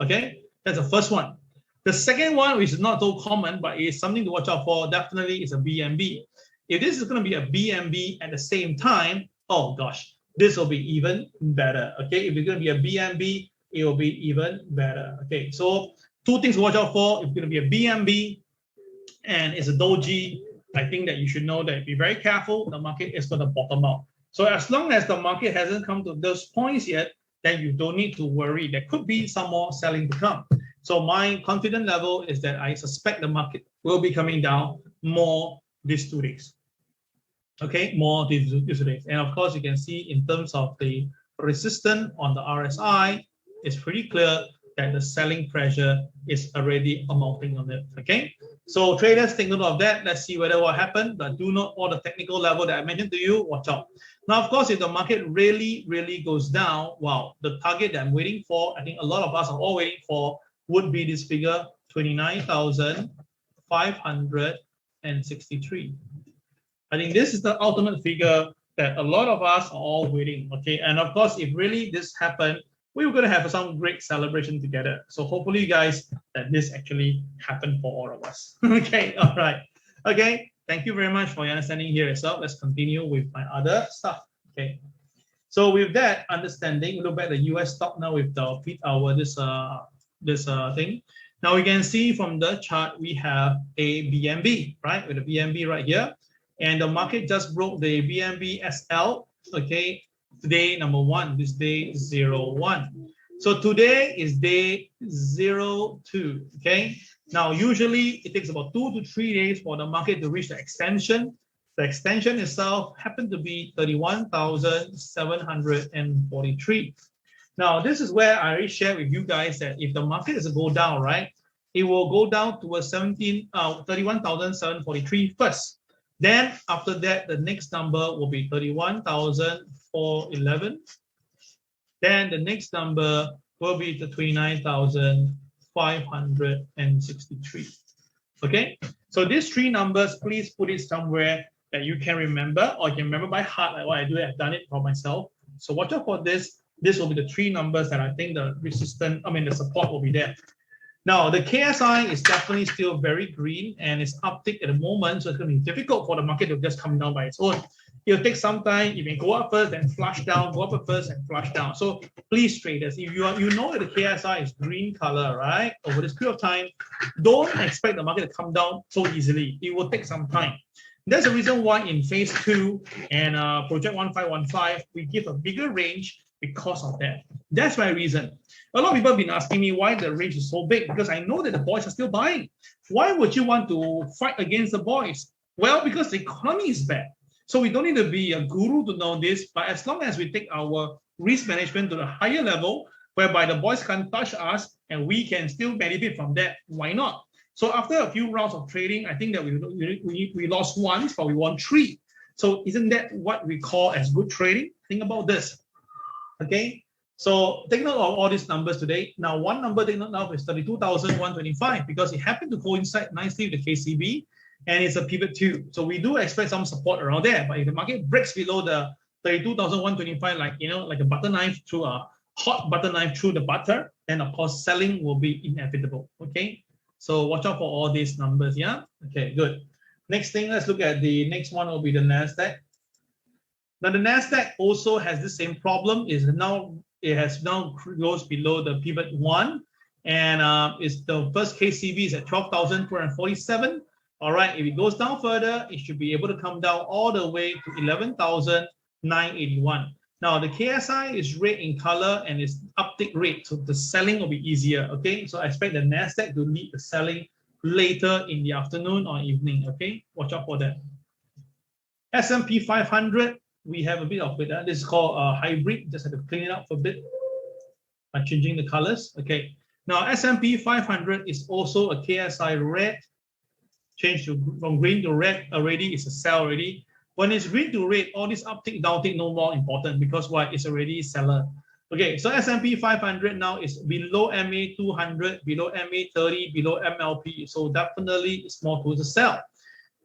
Okay, that's the first one. The second one, which is not so common, but is something to watch out for, definitely is a BMB. If this is going to be a BMB at the same time, oh gosh, this will be even better, okay? If it's going to be a BMB, it will be even better, okay? So two things to watch out for. If it's going to be a BMB and it's a doji, I think that you should know that be very careful. The market is going to bottom out. So as long as the market hasn't come to those points yet, then you don't need to worry. There could be some more selling to come. So my confidence level is that I suspect the market will be coming down more these 2 days. Okay, more these 2 days. And of course, you can see in terms of the resistance on the RSI, it's pretty clear that the selling pressure is already mounting on it, okay? So traders, take note of that. Let's see whether what happened, but do note all the technical level that I mentioned to you, watch out. Now, of course, if the market really, really goes down, wow, the target that I'm waiting for, I think a lot of us are all waiting for, would be this figure, 29,563. I think this is the ultimate figure that a lot of us are all waiting, okay? And of course, if really this happened, we were going to have some great celebration together. So hopefully, guys, that this actually happened for all of us. Okay, all right. Okay, thank you very much for your understanding here as well. Let's continue with my other stuff. Okay. So with that understanding, we look back at the US stock now with the peak hour, this thing. Now we can see from the chart, we have a BMB, right? With a BMB right here. And the market just broke the BMB SL, okay? Today, number one, this day 01. So today is day 02, okay? Now, usually it takes about 2 to 3 days for the market to reach the extension. The extension itself happened to be 31,743. Now, this is where I already shared with you guys that if the market is to go down, right? it will go down to a 31,743 first. Then after that, the next number will be 31,411. Then the next number will be the 29,563. Okay, so these three numbers, please put it somewhere that you can remember, or you can remember by heart, like what I do. I've done it for myself. So watch out for this. This will be the three numbers that I think the the support will be there. Now, the KSI is definitely still very green and it's uptick at the moment, so it's going to be difficult for the market to just come down by its own. It'll take some time. You may go up first, then flush down, go up first and flush down. So please, traders, if you know that the KSI is green color, right, over this period of time, don't expect the market to come down so easily. It will take some time. That's the reason why in phase 2 and project 1515, we give a bigger range because of that. That's my reason. A lot of people have been asking me why the range is so big, because I know that the boys are still buying. Why would you want to fight against the boys? Well, because the economy is bad. So we don't need to be a guru to know this, but as long as we take our risk management to the higher level, whereby the boys can't touch us and we can still benefit from that, why not? So after a few rounds of trading, I think that we lost once, but we won 3. So isn't that what we call as good trading? Think about this. Okay, so take note of all these numbers today. Now, one number take note of is 32,125 because it happened to coincide nicely with the KCB, and it's a pivot 2. So we do expect some support around there. But if the market breaks below the 32,125, like a butter knife through a hot butter knife through the butter, then of course selling will be inevitable. Okay, so watch out for all these numbers. Yeah. Okay, good. Next thing, let's look at the next one. Will be the Nasdaq. Now the Nasdaq also has the same problem. It has now goes below the pivot 1, and it's the first KCB is at 12,247. All right, if it goes down further, it should be able to come down all the way to 11,981. Now the KSI is red in color and it's uptick rate, so the selling will be easier. Okay, so I expect the Nasdaq to lead the selling later in the afternoon or evening. Okay, watch out for that. S&P 500. We have a bit of it. This is called a hybrid. Just have to clean it up for a bit by changing the colors. Okay. Now S&P 500 is also a KSI red. Change from green to red already. It's a sell already. When it's green to red, all this uptick, downtick no more important because why? It's already seller. Okay. So S&P 500 now is below MA 200, below MA 30, below MLP. So definitely it's more towards the sell.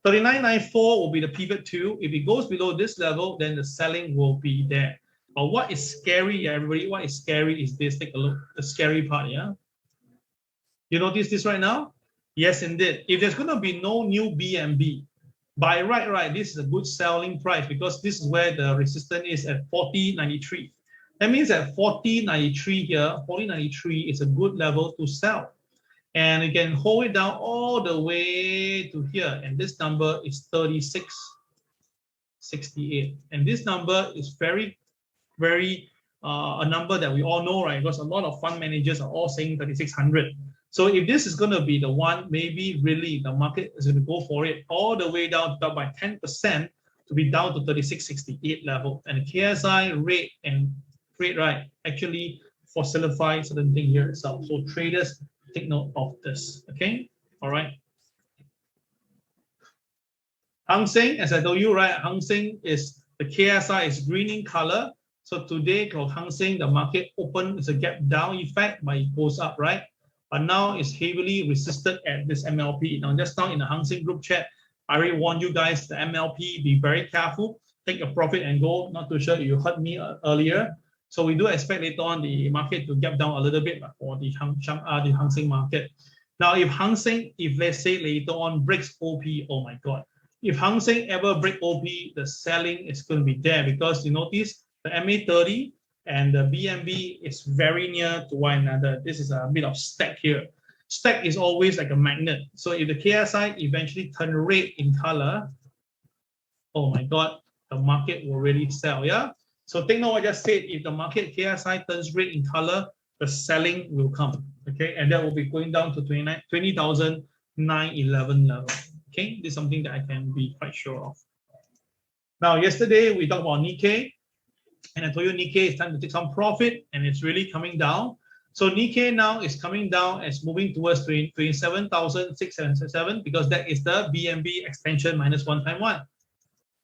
39.94 will be the pivot 2. If it goes below this level, then the selling will be there. But what is scary, everybody? What is scary is this. Take a look. The scary part, yeah? You notice this right now? Yes, indeed. If there's going to be no new BMB, by right, this is a good selling price because this is where the resistance is at 40.93. That means at 40.93 here, 40.93 is a good level to sell. And you can hold it down all the way to here. And this number is 36.68. And this number is very, very a number that we all know, right? Because a lot of fund managers are all saying 3,600. So if this is going to be the one, maybe really the market is going to go for it all the way down by 10% to be down to 36.68 level. And the KSI rate and rate, right, actually solidify certain thing here itself. So traders, take note of this. Okay, all right. Hang Seng, as I told you, right? Hang Seng is the KSI is green in color. So today, for Hang Seng, the market open is a gap down effect, but it goes up, right? But now it's heavily resisted at this MLP. Now, just now in the Hang Seng group chat, I already warned you guys the MLP, be very careful. Take a profit and go. Not too sure if you heard me earlier. So we do expect later on the market to gap down a little bit for the Hang Seng market. Now, if Hang Seng, if let's say later on breaks OP, oh my God. If Hang Seng ever break OP, the selling is going to be there because you notice the MA30 and the BMB is very near to one another. This is a bit of stack here. Stack is always like a magnet. So if the KSI eventually turn red in color, oh my God, the market will really sell, yeah? So take note what I just said, if the market KSI turns red in color, the selling will come, okay? And that will be going down to 20,911 level, okay? This is something that I can be quite sure of. Now, yesterday we talked about Nikkei, and I told you Nikkei is time to take some profit, and it's really coming down. So Nikkei now is coming down as moving towards 27,677 because that is the BMB extension minus 1 times 1.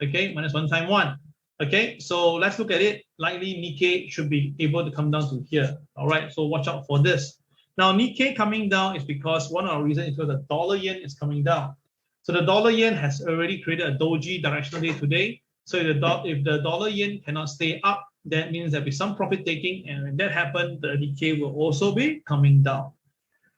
Okay, minus 1 times 1. Okay, so let's look at it. Likely Nikkei should be able to come down to here. All right, so watch out for this. Now Nikkei coming down is because one of the reasons is because the dollar yen is coming down. So the dollar yen has already created a doji directional day today. So if the dollar yen cannot stay up, that means there'll be some profit taking, and when that happens, the Nikkei will also be coming down.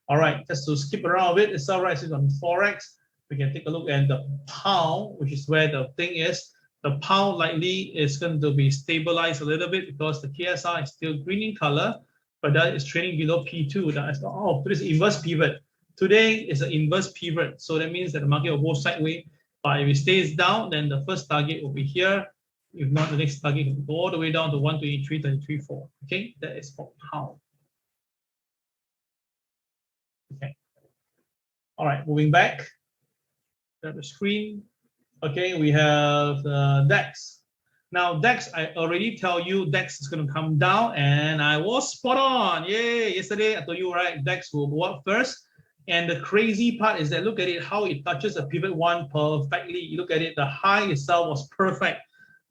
All right, just to skip around a bit, it's all right. So on Forex, we can take a look at the pound, which is where the thing is. The pound likely is going to be stabilized a little bit because the KSR is still green in color, but that is trading below P2. That is this is inverse pivot. Today is an inverse pivot, so that means that the market will go sideways. But if it stays down, then the first target will be here. If not, the next target will go all the way down to 123.33.4. Okay, that is for pound. Okay. All right, moving back. Got the screen. Okay, we have DAX. Now DAX, I already tell you DAX is going to come down, and I was spot on. Yay! Yesterday I told you, right, DAX will go up first. And the crazy part is that look at it, how it touches the pivot 1 perfectly. You look at it, the high itself was perfect.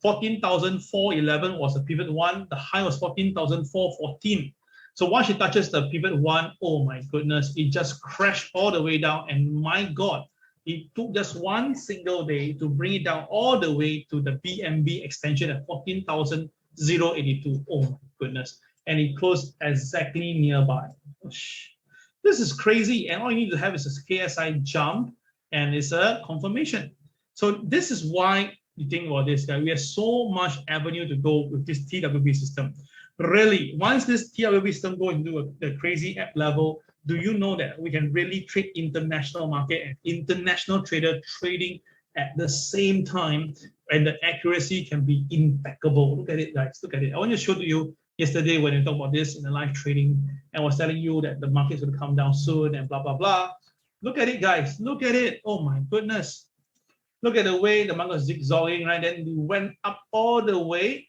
14,411 was the pivot 1. The high was 14,414. So once it touches the pivot 1, oh my goodness, it just crashed all the way down. And my God, it took just one single day to bring it down all the way to the BMB extension at 14,082. Oh my goodness. And it closed exactly nearby. This is crazy. And all you need to have is a KSI jump, and it's a confirmation. So this is why you think about this, guy. We have so much avenue to go with this TWB system. Really, once this TWB system goes into the crazy app level, do you know that we can really trade international market and international trader trading at the same time, and the accuracy can be impeccable? Look at it, guys. Look at it. I want to show to you yesterday when we talked about this in the live trading, and was telling you that the market is going to come down soon and blah, blah, blah. Look at it, guys. Look at it. Oh my goodness. Look at the way the market is zigzagging, right? Then it went up all the way,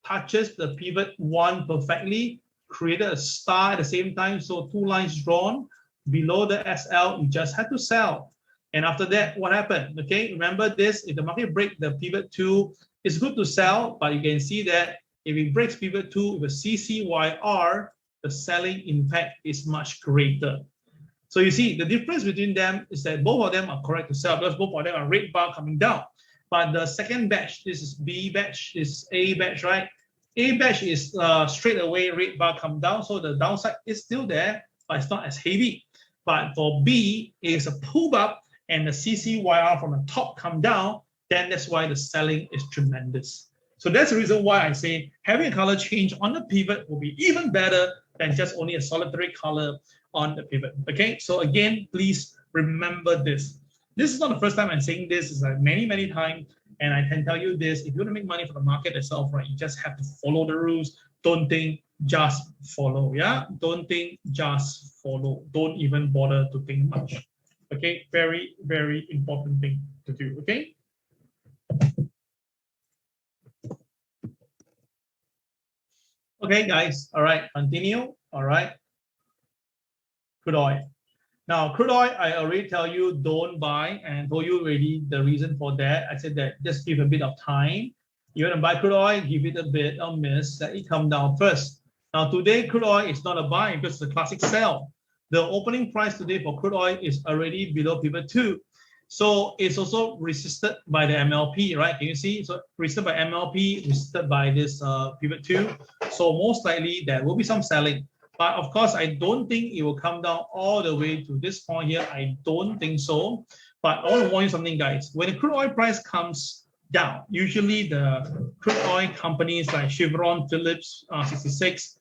touches the pivot 1 perfectly, created a star at the same time. So 2 lines drawn below the SL, you just had to sell. And after that, what happened? Okay, remember this, if the market breaks the pivot 2, it's good to sell, but you can see that if it breaks pivot 2 with a CCYR, the selling impact is much greater. So you see, the difference between them is that both of them are correct to sell because both of them are red bar coming down. But the second batch, this is B batch, this is A batch, right? A batch is straight away red bar come down, so the downside is still there, but it's not as heavy. But for B, it's a pull up and the CCYR from the top come down, then that's why the selling is tremendous. So that's the reason why I say having a color change on the pivot will be even better than just only a solitary color on the pivot. Okay, so again, please remember this. This is not the first time I'm saying this. It's like many, many times. And I can tell you this, if you want to make money from the market itself, right, you just have to follow the rules. Don't think, just follow. Yeah, don't think, just follow. Don't even bother to think much. Okay, very, very important thing to do. Okay. Okay, guys. All right, continue. All right. Crude oil. Now, crude oil, I already tell you don't buy, and told you already the reason for that. I said that just give a bit of time. You want to buy crude oil, give it a bit of miss, let it come down first. Now, today, crude oil is not a buy because it's a classic sell. The opening price today for crude oil is already below pivot 2. So it's also resisted by the MLP, right? Can you see? So resisted by MLP, resisted by this pivot 2. So most likely there will be some selling. But of course, I don't think it will come down all the way to this point here. I don't think so. But I want to warn you something, guys. When the crude oil price comes down, usually the crude oil companies like Chevron, Phillips, 66,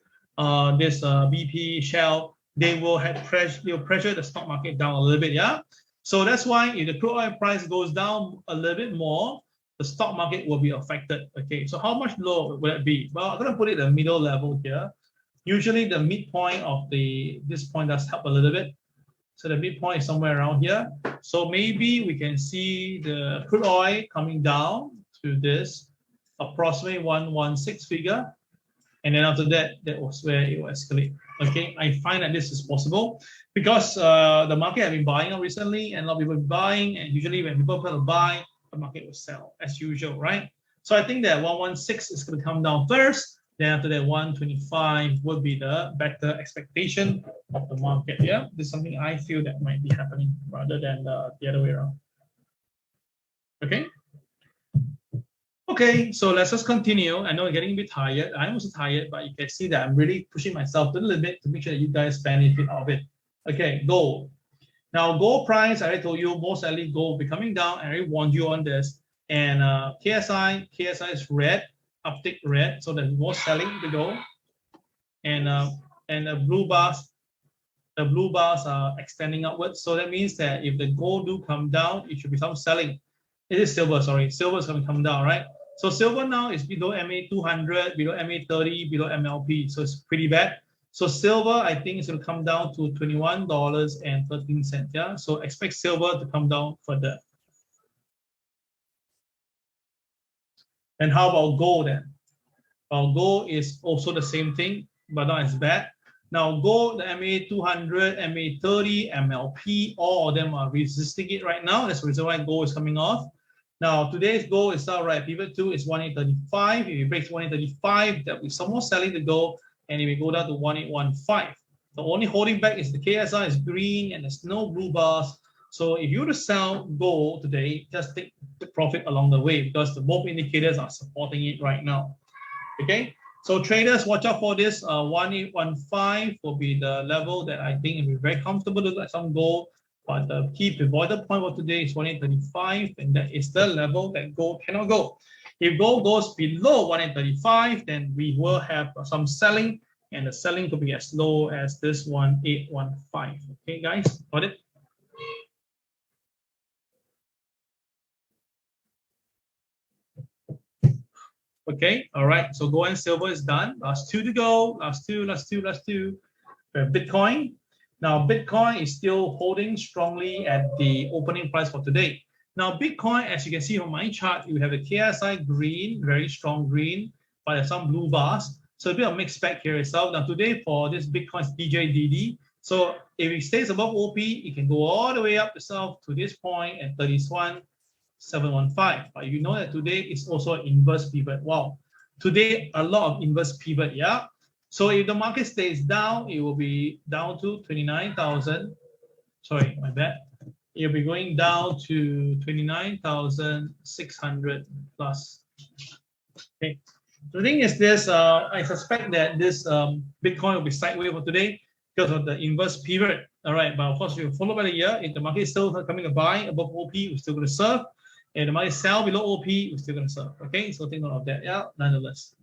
this BP, Shell, they will have pressure the stock market down a little bit, yeah? So that's why if the crude oil price goes down a little bit more, the stock market will be affected. Okay, so how much lower will it be? Well, I'm going to put it at the middle level here. Usually the midpoint of this point does help a little bit. So the midpoint is somewhere around here. So maybe we can see the crude oil coming down to this approximately 116 figure. And then after that, that was where it will escalate. Okay, I find that this is possible because the market have been buying up recently, and a lot of people are buying, and usually when people put a buy, the market will sell as usual, right? So I think that 116 is going to come down first. Then after that, 125 would be the better expectation of the market. Yeah, this is something I feel that might be happening rather than the other way around. Okay. Okay, so let's just continue. I know I'm getting a bit tired. I'm also tired, but you can see that I'm really pushing myself a little bit to make sure that you guys benefit of it. Okay, gold. Now, gold price, I already told you, most likely gold will be coming down. I already warned you on this. And KSI is red, uptick red, so there's more selling to go. And the blue bars are extending upwards. So that means that if the gold do come down, it should be some selling. It is silver, sorry. Silver is going to come down, right? So silver now is below MA 200, below MA 30, below MLP. So it's pretty bad. So silver, I think, is going to come down to $21.13. Yeah. So expect silver to come down further. And how about gold then? Well, gold is also the same thing, but not as bad. Now, gold, the MA 200, MA 30, MLP, all of them are resisting it right now. That's the reason why gold is coming off. Now, today's gold is all right. Pivot 2 is 1835. If it breaks 1835, there will be some more selling to go, and it will go down to 1815. The only holding back is the KSI is green, and there's no blue bars. So if you were to sell gold today, just take the profit along the way because the both indicators are supporting it right now. Okay, so traders, watch out for this. 1815 will be the level that I think will be very comfortable to get some gold. But the key pivotal point of today is 1835, and that is the level that gold cannot go. If gold goes below 1835, then we will have some selling, and the selling could be as low as this 1815. Okay, guys, got it? Okay, all right. So gold and silver is done. Last two to go. Last two. We have Bitcoin. Now, Bitcoin is still holding strongly at the opening price for today. Now, Bitcoin, as you can see on my chart, you have the KSI green, very strong green, but there's some blue bars. So a bit of mixed bag here itself. Now, today for this Bitcoin's DJDD. So if it stays above OP, it can go all the way up itself to this point at 31,715. But you know that today is also an inverse pivot. Wow. Today, a lot of inverse pivot, yeah? So if the market stays down, it will be down to 29,000. Sorry, my bad. It'll be going down to 29,600 plus. Okay. The thing is this, I suspect that this Bitcoin will be sideways for today because of the inverse pivot. All right, but of course, if you follow by the year, if the market is still coming to buy above OP, we're still going to serve. If the market sell below OP, we're still going to serve. Okay, so think of that. Yeah, nonetheless.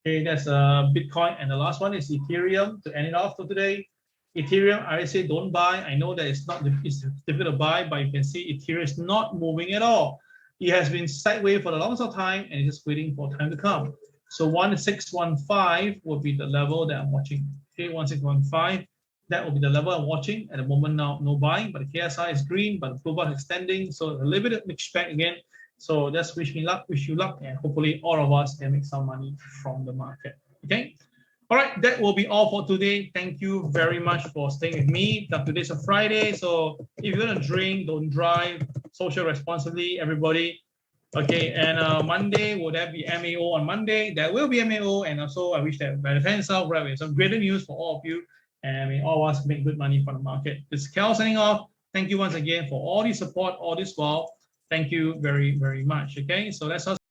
Okay, that's Bitcoin, and the last one is Ethereum to end it off for today. Ethereum, I say don't buy. I know that it's difficult to buy, but you can see Ethereum is not moving at all. It has been sideways for the longest time, and it's just waiting for time to come. So 1615 will be the level that I'm watching. Okay, 1615, that will be the level I'm watching. At the moment now, no buying, but the KSI is green, but the blue bar is extending, so a little bit of mixed bag again. So just wish you luck, and hopefully all of us can make some money from the market. Okay. All right, that will be all for today. Thank you very much for staying with me. Now, today's a Friday, so if you're gonna drink, don't drive. Social responsibly, everybody. Okay, and Monday, will there be MAO on Monday? There will be MAO, and also I wish that by the time itself, right, we have some greater news for all of you, and we all of us make good money for the market. This is Cal signing off. Thank you once again for all the support all this while. Thank you very, very much. Okay, so let's